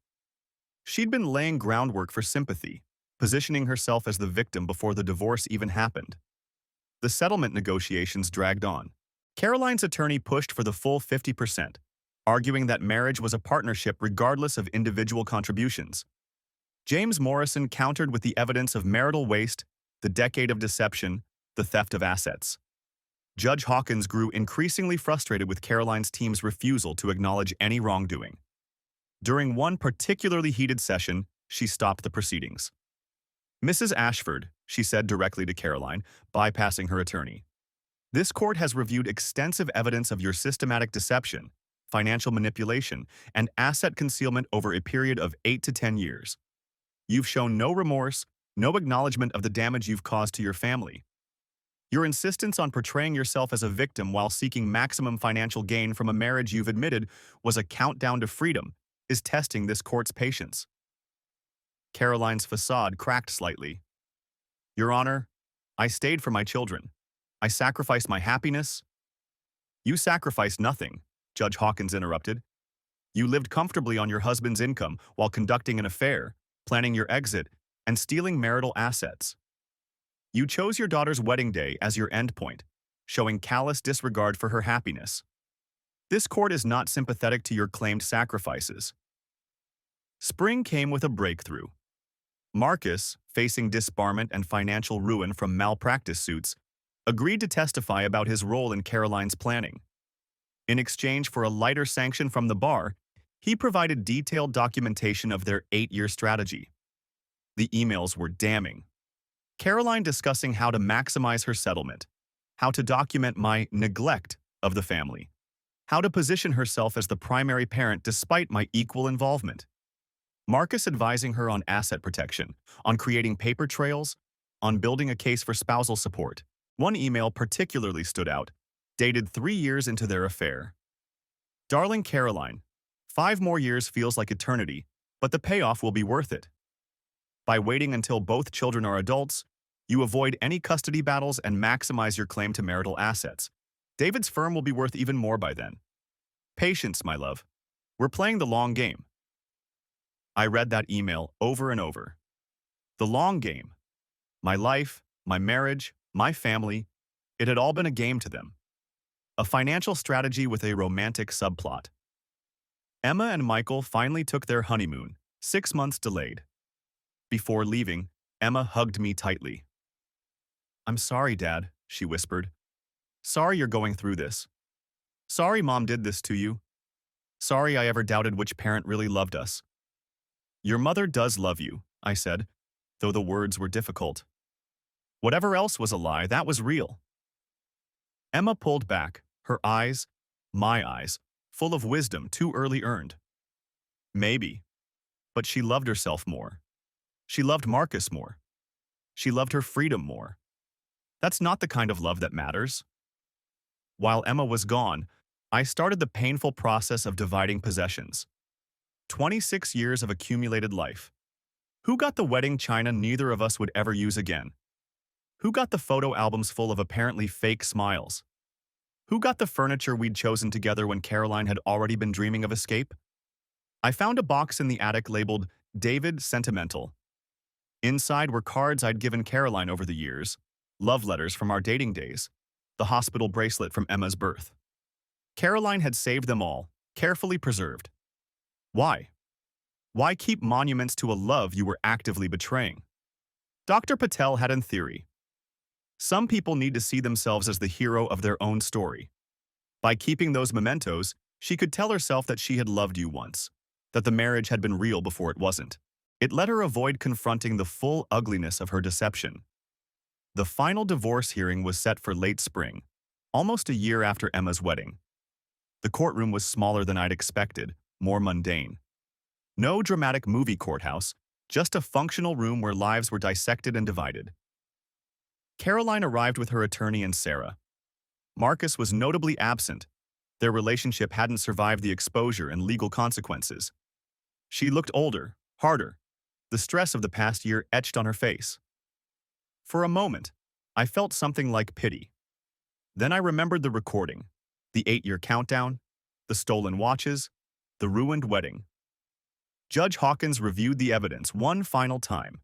She'd been laying groundwork for sympathy, positioning herself as the victim before the divorce even happened. The settlement negotiations dragged on. Caroline's attorney pushed for the full 50%, arguing that marriage was a partnership regardless of individual contributions. James Morrison countered with the evidence of marital waste, the decade of deception, the theft of assets. Judge Hawkins grew increasingly frustrated with Caroline's team's refusal to acknowledge any wrongdoing. During one particularly heated session, she stopped the proceedings. "Mrs. Ashford," she said directly to Caroline, bypassing her attorney, "this court has reviewed extensive evidence of your systematic deception, financial manipulation, and asset concealment over a period of 8 to 10 years. You've shown no remorse, no acknowledgement of the damage you've caused to your family. Your insistence on portraying yourself as a victim while seeking maximum financial gain from a marriage you've admitted was a countdown to freedom is testing this court's patience." Caroline's facade cracked slightly. "Your Honor, I stayed for my children. I sacrificed my happiness." "You sacrificed nothing," Judge Hawkins interrupted. "You lived comfortably on your husband's income while conducting an affair, planning your exit, and stealing marital assets. You chose your daughter's wedding day as your endpoint, showing callous disregard for her happiness. This court is not sympathetic to your claimed sacrifices." Spring came with a breakthrough. Marcus, facing disbarment and financial ruin from malpractice suits, agreed to testify about his role in Caroline's planning. In exchange for a lighter sanction from the bar, he provided detailed documentation of their 8-year strategy. The emails were damning. Caroline discussing how to maximize her settlement, how to document my neglect of the family, how to position herself as the primary parent despite my equal involvement. Marcus advising her on asset protection, on creating paper trails, on building a case for spousal support. One email particularly stood out, dated 3 years into their affair. Darling Caroline, 5 more years feels like eternity, but the payoff will be worth it. By waiting until both children are adults, you avoid any custody battles and maximize your claim to marital assets. David's firm will be worth even more by then. Patience, my love. We're playing the long game. I read that email over and over. The long game. My life, my marriage, my family, it had all been a game to them. A financial strategy with a romantic subplot. Emma and Michael finally took their honeymoon, 6 months delayed. Before leaving, Emma hugged me tightly. "I'm sorry, Dad," she whispered. "Sorry you're going through this. Sorry Mom did this to you. Sorry I ever doubted which parent really loved us." "Your mother does love you," I said, though the words were difficult. Whatever else was a lie, that was real. Emma pulled back, her eyes, my eyes, full of wisdom too early earned. Maybe. But she loved herself more. She loved Marcus more. She loved her freedom more. That's not the kind of love that matters. While Emma was gone, I started the painful process of dividing possessions. 26 years of accumulated life. Who got the wedding china neither of us would ever use again? Who got the photo albums full of apparently fake smiles? Who got the furniture we'd chosen together when Caroline had already been dreaming of escape? I found a box in the attic labeled David Sentimental. Inside were cards I'd given Caroline over the years, love letters from our dating days, the hospital bracelet from Emma's birth. Caroline had saved them all, carefully preserved. Why? Why keep monuments to a love you were actively betraying? Dr. Patel had a theory. Some people need to see themselves as the hero of their own story. By keeping those mementos, she could tell herself that she had loved you once, that the marriage had been real before it wasn't. It let her avoid confronting the full ugliness of her deception. The final divorce hearing was set for late spring, almost a year after Emma's wedding. The courtroom was smaller than I'd expected, more mundane. No dramatic movie courthouse, just a functional room where lives were dissected and divided. Caroline arrived with her attorney and Sarah. Marcus was notably absent. Their relationship hadn't survived the exposure and legal consequences. She looked older, harder, the stress of the past year etched on her face. For a moment, I felt something like pity. Then I remembered the recording, the 8-year countdown, the stolen watches, the ruined wedding. Judge Hawkins reviewed the evidence one final time.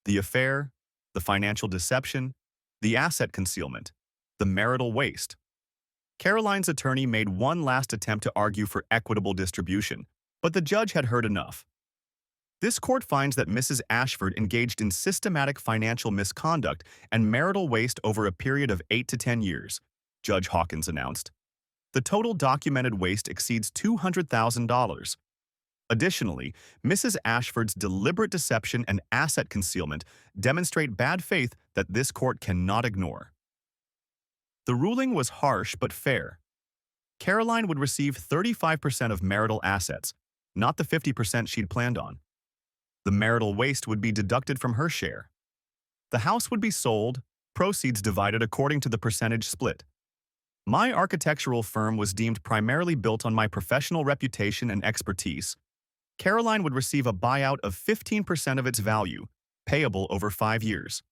The affair, the financial deception, the asset concealment, the marital waste. Caroline's attorney made one last attempt to argue for equitable distribution, but the judge had heard enough. This court finds that Mrs. Ashford engaged in systematic financial misconduct and marital waste over a period of 8 to 10 years, Judge Hawkins announced. The total documented waste exceeds $200,000. Additionally, Mrs. Ashford's deliberate deception and asset concealment demonstrate bad faith that this court cannot ignore. The ruling was harsh but fair. Caroline would receive 35% of marital assets, not the 50% she'd planned on. The marital waste would be deducted from her share. The house would be sold, proceeds divided according to the percentage split. My architectural firm was deemed primarily built on my professional reputation and expertise. Caroline would receive a buyout of 15% of its value, payable over 5 years.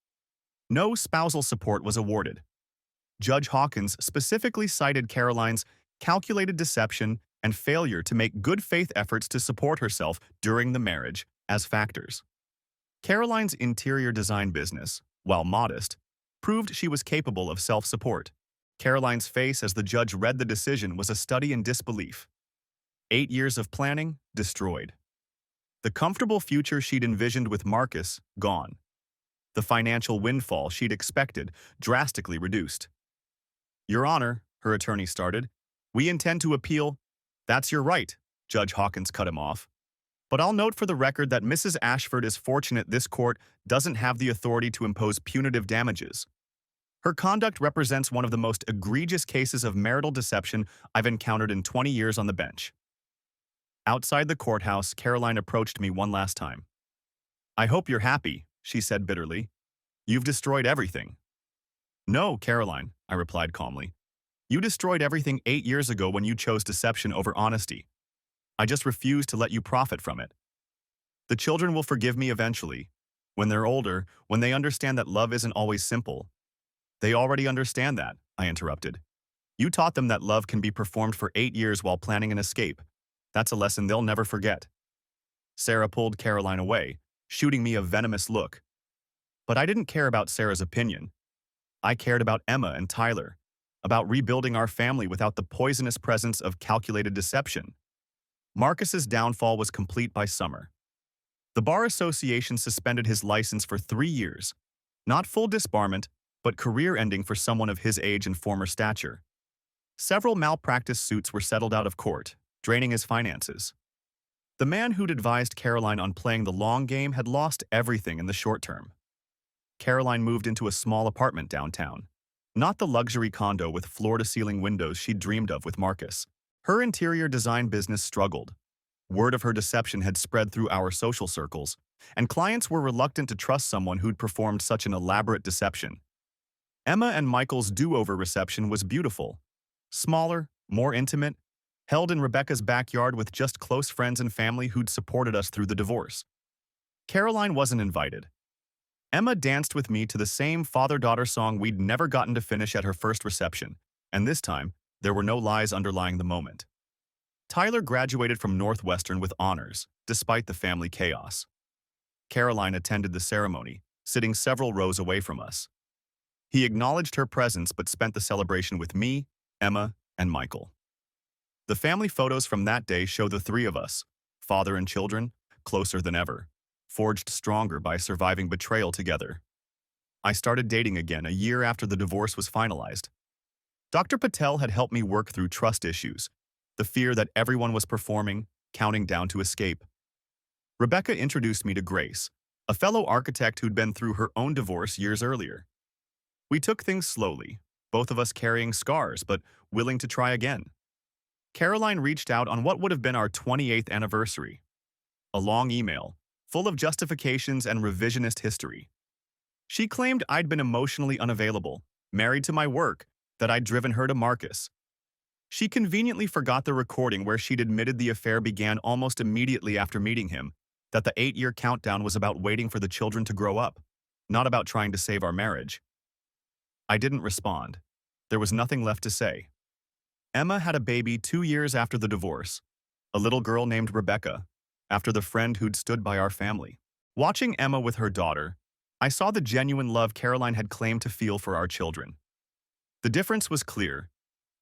No spousal support was awarded. Judge Hawkins specifically cited Caroline's calculated deception and failure to make good faith efforts to support herself during the marriage as factors. Caroline's interior design business, while modest, proved she was capable of self-support. Caroline's face as the judge read the decision was a study in disbelief. 8 years of planning, destroyed. The comfortable future she'd envisioned with Marcus, gone. The financial windfall she'd expected, drastically reduced. "Your Honor," her attorney started, "we intend to appeal." "That's your right," Judge Hawkins cut him off. "But I'll note for the record that Mrs. Ashford is fortunate this court doesn't have the authority to impose punitive damages. Her conduct represents one of the most egregious cases of marital deception I've encountered in 20 years on the bench." Outside the courthouse, Caroline approached me one last time. "I hope you're happy," she said bitterly. "You've destroyed everything." No, Caroline, I replied calmly. You destroyed everything 8 years ago when you chose deception over honesty. I just refuse to let you profit from it. The children will forgive me eventually. When they're older, when they understand that love isn't always simple. They already understand that, I interrupted. You taught them that love can be performed for 8 years while planning an escape. That's a lesson they'll never forget. Sarah pulled Caroline away, shooting me a venomous look. But I didn't care about Sarah's opinion. I cared about Emma and Tyler, about rebuilding our family without the poisonous presence of calculated deception. Marcus's downfall was complete by summer. The Bar Association suspended his license for 3 years. Not full disbarment, but career ending for someone of his age and former stature. Several malpractice suits were settled out of court, draining his finances. The man who'd advised Caroline on playing the long game had lost everything in the short term. Caroline moved into a small apartment downtown. Not the luxury condo with floor-to-ceiling windows she'd dreamed of with Marcus. Her interior design business struggled. Word of her deception had spread through our social circles, and clients were reluctant to trust someone who'd performed such an elaborate deception. Emma and Michael's do-over reception was beautiful. Smaller, more intimate, held in Rebecca's backyard with just close friends and family who'd supported us through the divorce. Caroline wasn't invited. Emma danced with me to the same father-daughter song we'd never gotten to finish at her first reception, and this time, there were no lies underlying the moment. Tyler graduated from Northwestern with honors, despite the family chaos. Caroline attended the ceremony, sitting several rows away from us. He acknowledged her presence but spent the celebration with me, Emma, and Michael. The family photos from that day show the three of us, father and children, closer than ever, forged stronger by surviving betrayal together. I started dating again a year after the divorce was finalized. Dr. Patel had helped me work through trust issues, the fear that everyone was performing, counting down to escape. Rebecca introduced me to Grace, a fellow architect who'd been through her own divorce years earlier. We took things slowly, both of us carrying scars but willing to try again. Caroline reached out on what would have been our 28th anniversary. A long email, full of justifications and revisionist history. She claimed I'd been emotionally unavailable, married to my work, that I'd driven her to Marcus. She conveniently forgot the recording where she'd admitted the affair began almost immediately after meeting him, that the 8-year countdown was about waiting for the children to grow up, not about trying to save our marriage. I didn't respond. There was nothing left to say. Emma had a baby 2 years after the divorce, a little girl named Rebecca, after the friend who'd stood by our family. Watching Emma with her daughter, I saw the genuine love Caroline had claimed to feel for our children. The difference was clear.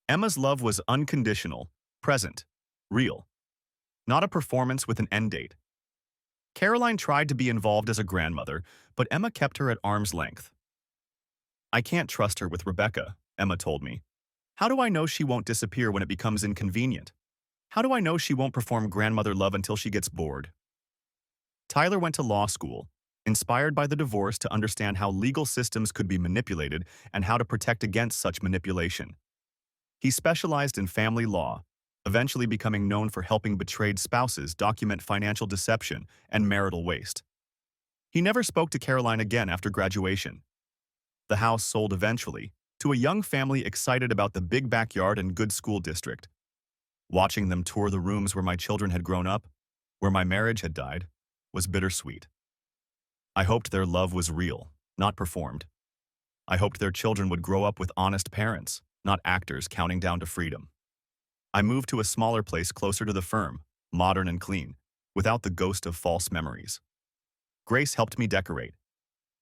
Emma's love was unconditional, present, real. Not a performance with an end date. Caroline tried to be involved as a grandmother, but Emma kept her at arm's length. I can't trust her with Rebecca, Emma told me. How do I know she won't disappear when it becomes inconvenient? How do I know she won't perform grandmother love until she gets bored? Tyler went to law school, inspired by the divorce to understand how legal systems could be manipulated and how to protect against such manipulation. He specialized in family law, eventually becoming known for helping betrayed spouses document financial deception and marital waste. He never spoke to Caroline again after graduation. The house sold eventually, to a young family excited about the big backyard and good school district. Watching them tour the rooms where my children had grown up, where my marriage had died, was bittersweet. I hoped their love was real, not performed. I hoped their children would grow up with honest parents, not actors counting down to freedom. I moved to a smaller place closer to the firm, modern and clean, without the ghost of false memories. Grace helped me decorate.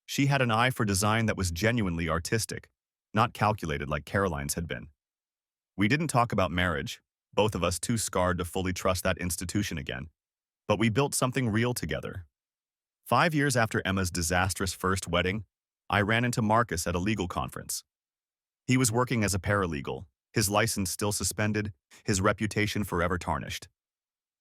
She had an eye for design that was genuinely artistic, not calculated like Caroline's had been. We didn't talk about marriage, both of us too scarred to fully trust that institution again, but we built something real together. 5 years after Emma's disastrous first wedding, I ran into Marcus at a legal conference. He was working as a paralegal, his license still suspended, his reputation forever tarnished.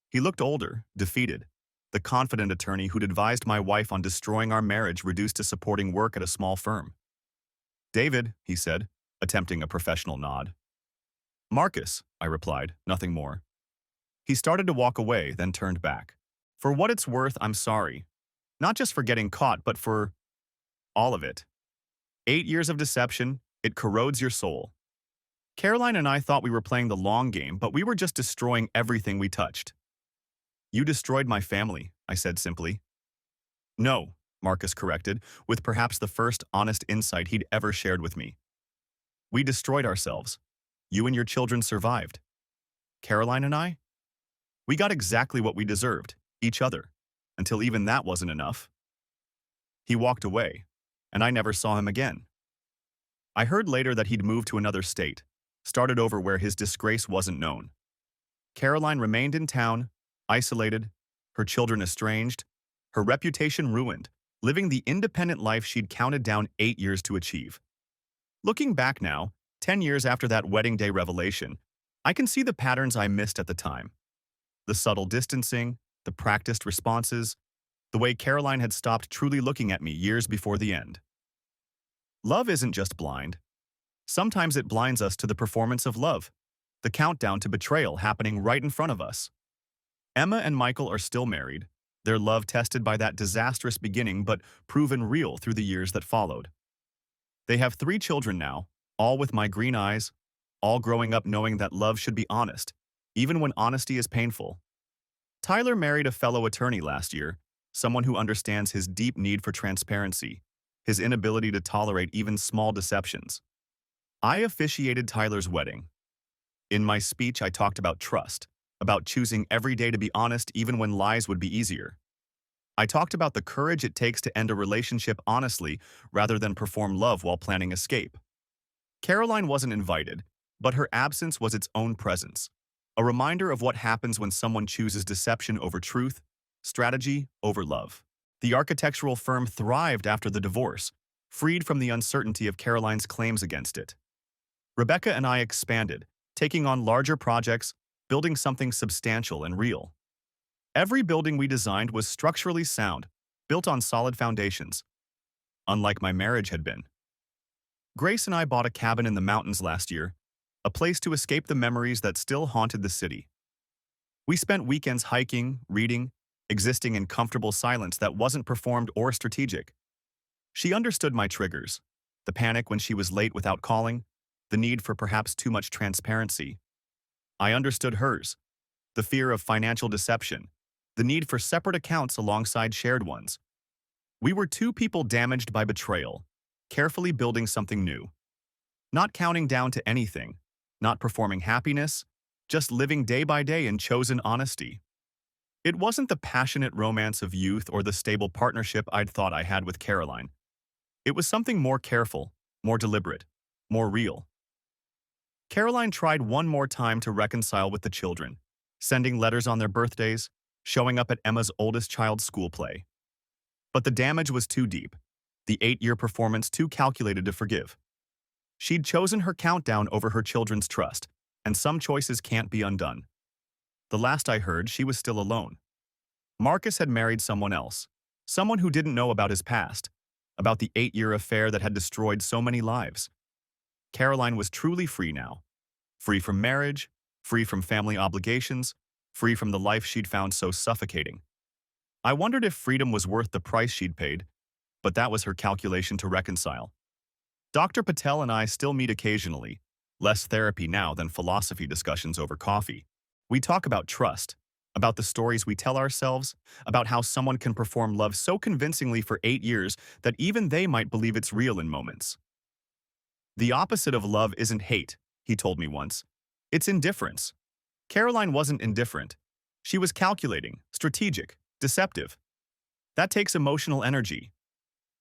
He looked older, defeated, the confident attorney who'd advised my wife on destroying our marriage reduced to supporting work at a small firm. "David," he said, attempting a professional nod. "Marcus," I replied, nothing more. He started to walk away, then turned back. "For what it's worth, I'm sorry. Not just for getting caught, but for all of it. 8 years of deception, It corrodes your soul. Caroline and I thought we were playing the long game, but we were just destroying everything we touched. You destroyed my family, I said simply. No, Marcus corrected, with perhaps the first honest insight he'd ever shared with me. We destroyed ourselves. You and your children survived. Caroline and I? We got exactly what we deserved, each other, until even that wasn't enough. He walked away, and I never saw him again. I heard later that he'd moved to another state, started over where his disgrace wasn't known. Caroline remained in town, isolated, her children estranged, her reputation ruined, living the independent life she'd counted down 8 years to achieve. Looking back now, 10 years after that wedding day revelation, I can see the patterns I missed at the time. The subtle distancing, the practiced responses, the way Caroline had stopped truly looking at me years before the end. Love isn't just blind. Sometimes it blinds us to the performance of love, the countdown to betrayal happening right in front of us. Emma and Michael are still married, their love tested by that disastrous beginning but proven real through the years that followed. They have 3 children now, all with my green eyes, all growing up knowing that love should be honest, even when honesty is painful. Tyler married a fellow attorney last year, someone who understands his deep need for transparency, his inability to tolerate even small deceptions. I officiated Tyler's wedding. In my speech, I talked about trust, about choosing every day to be honest even when lies would be easier. I talked about the courage it takes to end a relationship honestly rather than perform love while planning escape. Caroline wasn't invited, but her absence was its own presence, a reminder of what happens when someone chooses deception over truth, strategy over love. The architectural firm thrived after the divorce, freed from the uncertainty of Caroline's claims against it. Rebecca and I expanded, taking on larger projects, building something substantial and real. Every building we designed was structurally sound, built on solid foundations, unlike my marriage had been. Grace and I bought a cabin in the mountains last year, a place to escape the memories that still haunted the city. We spent weekends hiking, reading, existing in comfortable silence that wasn't performed or strategic. She understood my triggers, the panic when she was late without calling, the need for perhaps too much transparency. I understood hers, the fear of financial deception, the need for separate accounts alongside shared ones. We were 2 people damaged by betrayal, carefully building something new. Not counting down to anything, not performing happiness, just living day by day in chosen honesty. It wasn't the passionate romance of youth or the stable partnership I'd thought I had with Caroline. It was something more careful, more deliberate, more real. Caroline tried one more time to reconcile with the children, sending letters on their birthdays, showing up at Emma's oldest child's school play. But the damage was too deep, the 8-year performance too calculated to forgive. She'd chosen her countdown over her children's trust, and some choices can't be undone. The last I heard, she was still alone. Marcus had married someone else, someone who didn't know about his past, about the 8-year affair that had destroyed so many lives. Caroline was truly free now. Free from marriage, free from family obligations, free from the life she'd found so suffocating. I wondered if freedom was worth the price she'd paid, but that was her calculation to reconcile. Dr. Patel and I still meet occasionally, less therapy now than philosophy discussions over coffee. We talk about trust, about the stories we tell ourselves, about how someone can perform love so convincingly for 8 years that even they might believe it's real in moments. The opposite of love isn't hate, he told me once. It's indifference. Caroline wasn't indifferent. She was calculating, strategic, deceptive. That takes emotional energy.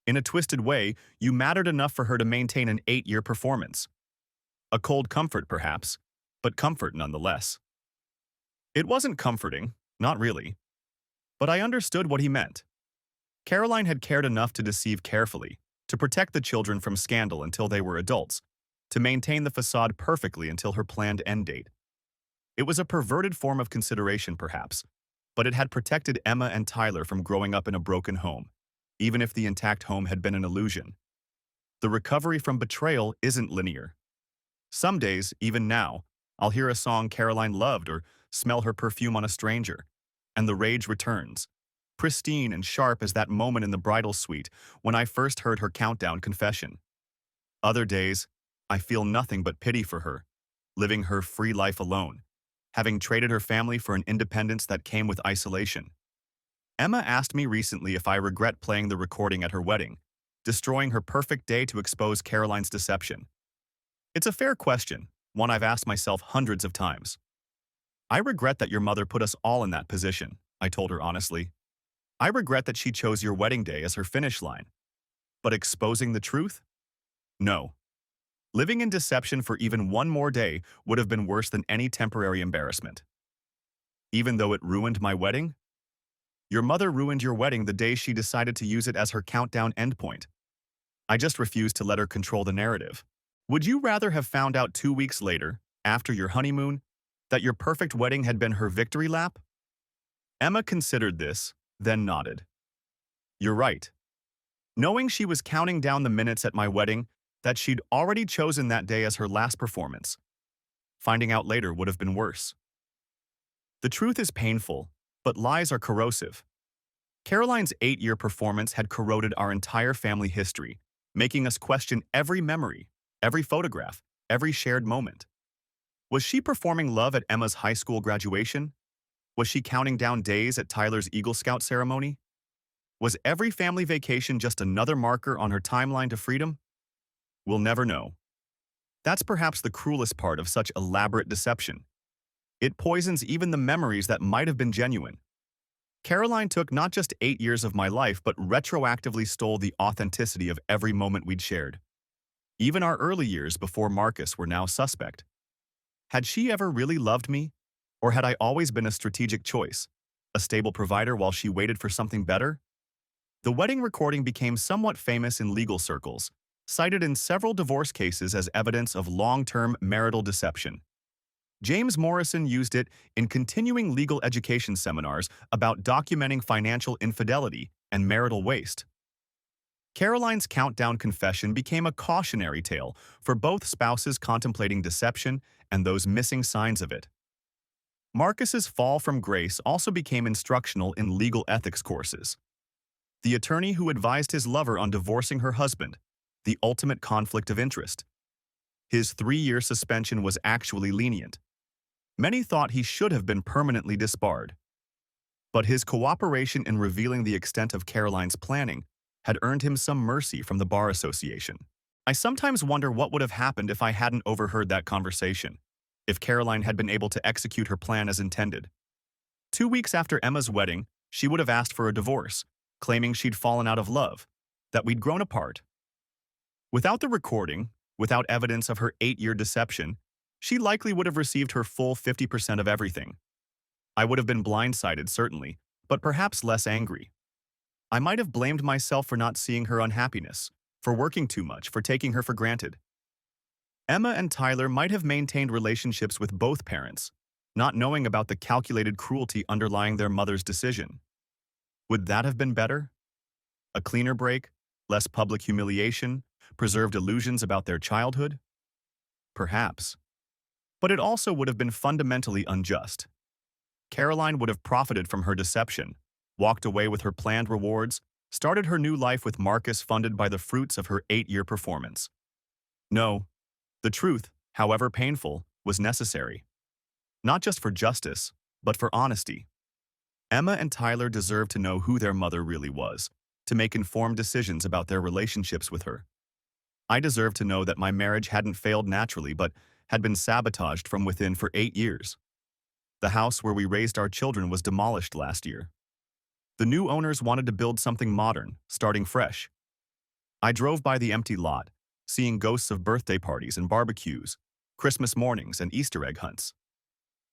In a twisted way, you mattered enough for her to maintain an 8-year performance. A cold comfort, perhaps, but comfort nonetheless. It wasn't comforting, not really. But I understood what he meant. Caroline had cared enough to deceive carefully, to protect the children from scandal until they were adults, to maintain the facade perfectly until her planned end date. It was a perverted form of consideration, perhaps, but it had protected Emma and Tyler from growing up in a broken home, even if the intact home had been an illusion. The recovery from betrayal isn't linear. Some days, even now, I'll hear a song Caroline loved or smell her perfume on a stranger, and the rage returns, pristine and sharp as that moment in the bridal suite when I first heard her countdown confession. Other days, I feel nothing but pity for her, living her free life alone, having traded her family for an independence that came with isolation. Emma asked me recently if I regret playing the recording at her wedding, destroying her perfect day to expose Caroline's deception. It's a fair question, one I've asked myself hundreds of times. I regret that your mother put us all in that position, I told her honestly. I regret that she chose your wedding day as her finish line. But exposing the truth? No. Living in deception for even one more day would have been worse than any temporary embarrassment. Even though it ruined my wedding? Your mother ruined your wedding the day she decided to use it as her countdown endpoint. I just refused to let her control the narrative. Would you rather have found out 2 weeks later, after your honeymoon, that your perfect wedding had been her victory lap? Emma considered this, then nodded. You're right. Knowing she was counting down the minutes at my wedding, that she'd already chosen that day as her last performance. Finding out later would have been worse. The truth is painful, but lies are corrosive. Caroline's 8-year performance had corroded our entire family history, making us question every memory, every photograph, every shared moment. Was she performing Love at Emma's high school graduation? Was she counting down days at Tyler's Eagle Scout ceremony? Was every family vacation just another marker on her timeline to freedom? We'll never know. That's perhaps the cruelest part of such elaborate deception. It poisons even the memories that might have been genuine. Caroline took not just 8 years of my life, but retroactively stole the authenticity of every moment we'd shared. Even our early years before Marcus were now suspect. Had she ever really loved me? Or had I always been a strategic choice, a stable provider while she waited for something better? The wedding recording became somewhat famous in legal circles, cited in several divorce cases as evidence of long-term marital deception. James Morrison used it in continuing legal education seminars about documenting financial infidelity and marital waste. Caroline's countdown confession became a cautionary tale for both spouses contemplating deception and those missing signs of it. Marcus's fall from grace also became instructional in legal ethics courses. The attorney who advised his lover on divorcing her husband, the ultimate conflict of interest. His 3-year suspension was actually lenient. Many thought he should have been permanently disbarred. But his cooperation in revealing the extent of Caroline's planning had earned him some mercy from the Bar Association. I sometimes wonder what would have happened if I hadn't overheard that conversation, if Caroline had been able to execute her plan as intended. 2 weeks after Emma's wedding, she would have asked for a divorce, claiming she'd fallen out of love, that we'd grown apart. Without the recording, without evidence of her 8-year deception, she likely would have received her full 50% of everything. I would have been blindsided, certainly, but perhaps less angry. I might have blamed myself for not seeing her unhappiness, for working too much, for taking her for granted. Emma and Tyler might have maintained relationships with both parents, not knowing about the calculated cruelty underlying their mother's decision. Would that have been better? A cleaner break, less public humiliation, preserved illusions about their childhood? Perhaps. But it also would have been fundamentally unjust. Caroline would have profited from her deception, walked away with her planned rewards, started her new life with Marcus funded by the fruits of her 8-year performance. No, the truth, however painful, was necessary. Not just for justice, but for honesty. Emma and Tyler deserved to know who their mother really was, to make informed decisions about their relationships with her. I deserved to know that my marriage hadn't failed naturally, but had been sabotaged from within for 8 years. The house where we raised our children was demolished last year. The new owners wanted to build something modern, starting fresh. I drove by the empty lot, seeing ghosts of birthday parties and barbecues, Christmas mornings and Easter egg hunts.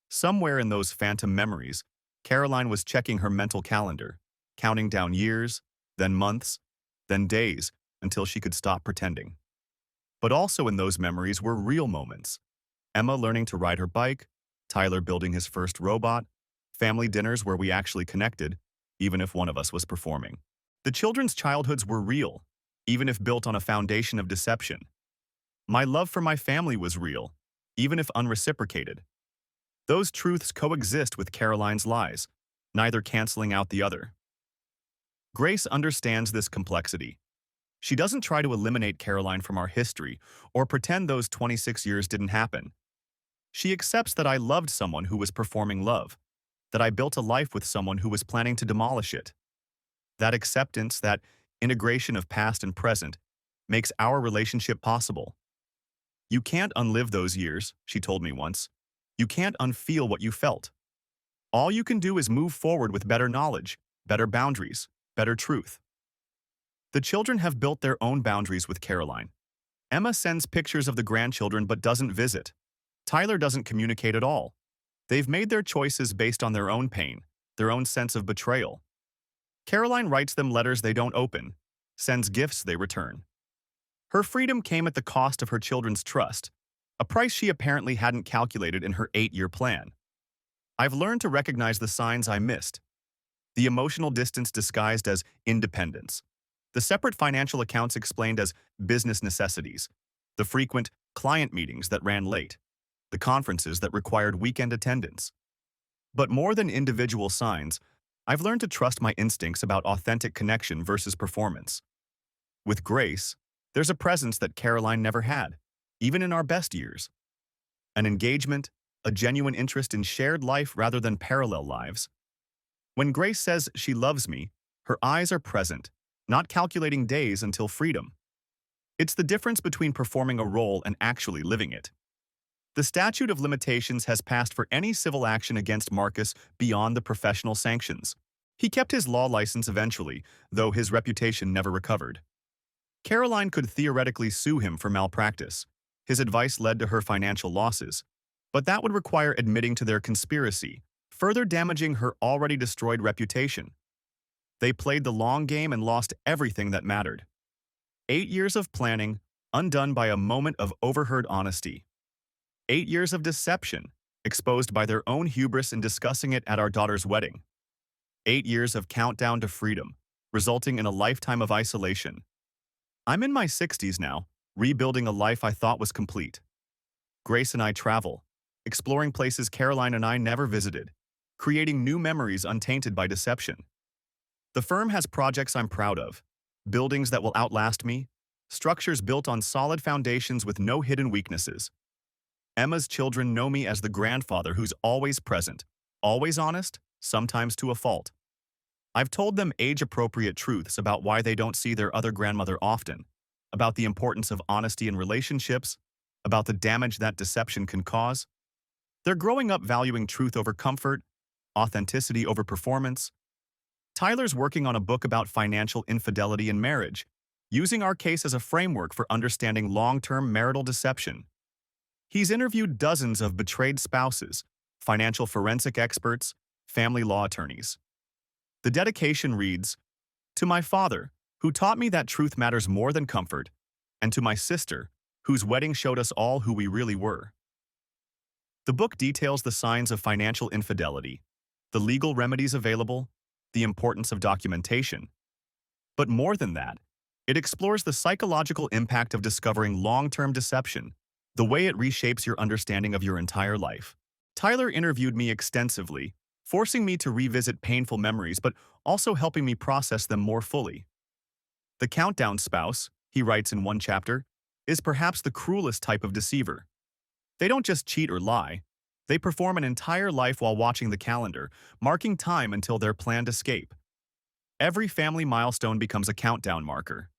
Somewhere in those phantom memories, Caroline was checking her mental calendar, counting down years, then months, then days, until she could stop pretending. But also in those memories were real moments. Emma learning to ride her bike, Tyler building his first robot, family dinners where we actually connected, even if one of us was performing. The children's childhoods were real, even if built on a foundation of deception. My love for my family was real, even if unreciprocated. Those truths coexist with Caroline's lies, neither canceling out the other. Grace understands this complexity. She doesn't try to eliminate Caroline from our history or pretend those 26 years didn't happen. She accepts that I loved someone who was performing love, that I built a life with someone who was planning to demolish it. That acceptance, that integration of past and present, makes our relationship possible. You can't unlive those years, she told me once. You can't unfeel what you felt. All you can do is move forward with better knowledge, better boundaries, better truth. The children have built their own boundaries with Caroline. Emma sends pictures of the grandchildren but doesn't visit. Tyler doesn't communicate at all. They've made their choices based on their own pain, their own sense of betrayal. Caroline writes them letters they don't open, sends gifts they return. Her freedom came at the cost of her children's trust, a price she apparently hadn't calculated in her 8-year plan. I've learned to recognize the signs I missed. The emotional distance disguised as independence. The separate financial accounts explained as business necessities. The frequent client meetings that ran late. The conferences that required weekend attendance. But more than individual signs, I've learned to trust my instincts about authentic connection versus performance. With Grace, there's a presence that Caroline never had, even in our best years. An engagement, a genuine interest in shared life rather than parallel lives. When Grace says she loves me, her eyes are present, not calculating days until freedom. It's the difference between performing a role and actually living it. The statute of limitations has passed for any civil action against Marcus beyond the professional sanctions. He kept his law license eventually, though his reputation never recovered. Caroline could theoretically sue him for malpractice. His advice led to her financial losses. But that would require admitting to their conspiracy, further damaging her already destroyed reputation. They played the long game and lost everything that mattered. 8 years of planning, undone by a moment of overheard honesty. 8 years of deception, exposed by their own hubris in discussing it at our daughter's wedding. 8 years of countdown to freedom, resulting in a lifetime of isolation. I'm in my 60s now, rebuilding a life I thought was complete. Grace and I travel, exploring places Caroline and I never visited, creating new memories untainted by deception. The firm has projects I'm proud of, buildings that will outlast me, structures built on solid foundations with no hidden weaknesses. Emma's children know me as the grandfather who's always present, always honest, sometimes to a fault. I've told them age-appropriate truths about why they don't see their other grandmother often, about the importance of honesty in relationships, about the damage that deception can cause. They're growing up valuing truth over comfort, authenticity over performance. Tyler's working on a book about financial infidelity in marriage, using our case as a framework for understanding long-term marital deception. He's interviewed dozens of betrayed spouses, financial forensic experts, family law attorneys. The dedication reads, "To my father, who taught me that truth matters more than comfort, and to my sister, whose wedding showed us all who we really were." The book details the signs of financial infidelity, the legal remedies available, the importance of documentation. But more than that, it explores the psychological impact of discovering long-term deception, the way it reshapes your understanding of your entire life. Tyler interviewed me extensively, forcing me to revisit painful memories but also helping me process them more fully. The countdown spouse, he writes in one chapter, is perhaps the cruelest type of deceiver. They don't just cheat or lie. They perform an entire life while watching the calendar, marking time until their planned escape. Every family milestone becomes a countdown marker.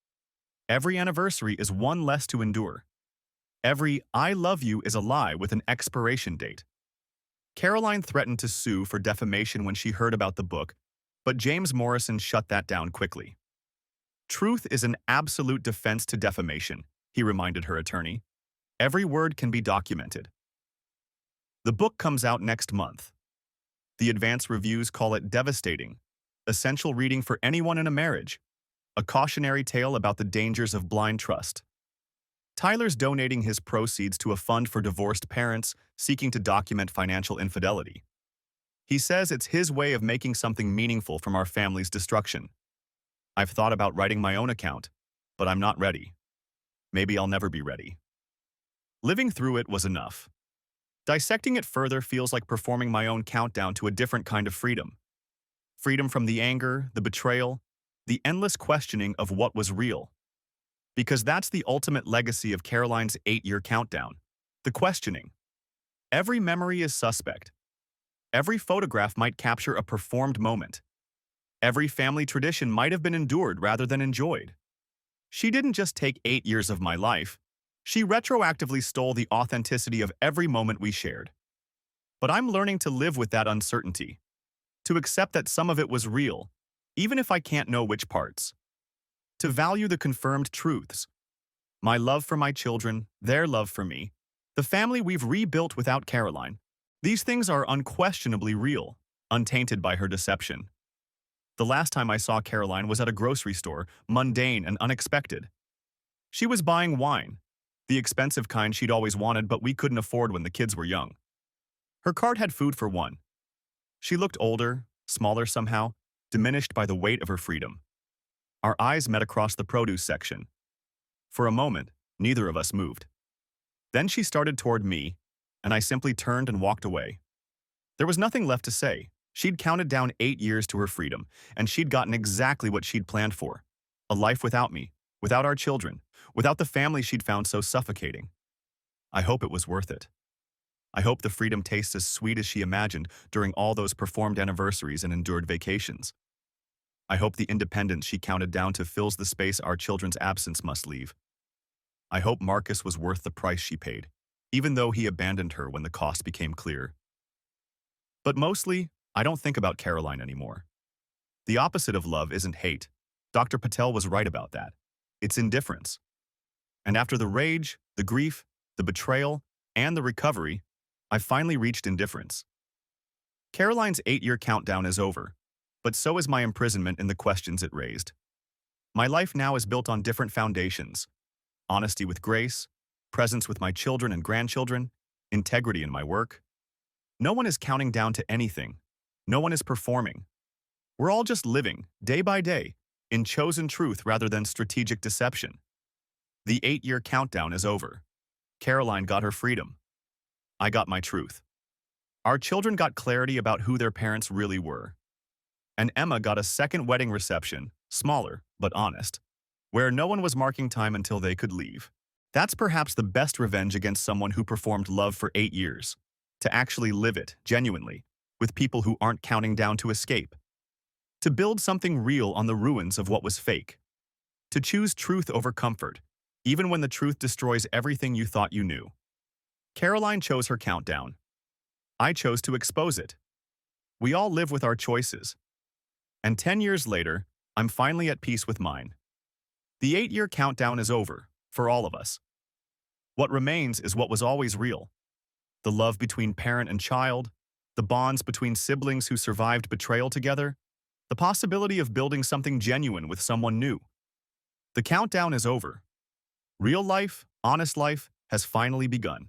Every anniversary is one less to endure. Every "I love you" is a lie with an expiration date. Caroline threatened to sue for defamation when she heard about the book, but James Morrison shut that down quickly. Truth is an absolute defense to defamation, he reminded her attorney. Every word can be documented. The book comes out next month. The advance reviews call it devastating, essential reading for anyone in a marriage, a cautionary tale about the dangers of blind trust. Tyler's donating his proceeds to a fund for divorced parents seeking to document financial infidelity. He says it's his way of making something meaningful from our family's destruction. I've thought about writing my own account, but I'm not ready. Maybe I'll never be ready. Living through it was enough. Dissecting it further feels like performing my own countdown to a different kind of freedom. Freedom from the anger, the betrayal, the endless questioning of what was real. Because that's the ultimate legacy of Caroline's 8-year countdown. The questioning. Every memory is suspect. Every photograph might capture a performed moment. Every family tradition might have been endured rather than enjoyed. She didn't just take 8 years of my life. She retroactively stole the authenticity of every moment we shared. But I'm learning to live with that uncertainty, to accept that some of it was real, even if I can't know which parts. To value the confirmed truths. My love for my children, their love for me, the family we've rebuilt without Caroline. These things are unquestionably real, untainted by her deception. The last time I saw Caroline was at a grocery store, mundane and unexpected. She was buying wine, the expensive kind she'd always wanted but we couldn't afford when the kids were young. Her cart had food for one. She looked older, smaller somehow, diminished by the weight of her freedom. Our eyes met across the produce section. For a moment, neither of us moved. Then she started toward me, and I simply turned and walked away. There was nothing left to say. She'd counted down 8 years to her freedom, and she'd gotten exactly what she'd planned for. A life without me, without our children, without the family she'd found so suffocating. I hope it was worth it. I hope the freedom tastes as sweet as she imagined during all those performed anniversaries and endured vacations. I hope the independence she counted down to fills the space our children's absence must leave. I hope Marcus was worth the price she paid, even though he abandoned her when the cost became clear. But mostly, I don't think about Caroline anymore. The opposite of love isn't hate. Dr. Patel was right about that. It's indifference. And after the rage, the grief, the betrayal, and the recovery, I've finally reached indifference. Caroline's 8-year countdown is over, but so is my imprisonment in the questions it raised. My life now is built on different foundations: honesty with grace, presence with my children and grandchildren, integrity in my work. No one is counting down to anything. No one is performing. We're all just living, day by day, in chosen truth rather than strategic deception. The 8-year countdown is over. Caroline got her freedom. I got my truth. Our children got clarity about who their parents really were. And Emma got a second wedding reception, smaller but honest, where no one was marking time until they could leave. That's perhaps the best revenge against someone who performed love for 8 years, to actually live it, genuinely, with people who aren't counting down to escape. To build something real on the ruins of what was fake. To choose truth over comfort, even when the truth destroys everything you thought you knew. Caroline chose her countdown. I chose to expose it. We all live with our choices. And 10 years later, I'm finally at peace with mine. The 8-year countdown is over, for all of us. What remains is what was always real. The love between parent and child, the bonds between siblings who survived betrayal together, the possibility of building something genuine with someone new. The countdown is over. Real life, honest life, has finally begun.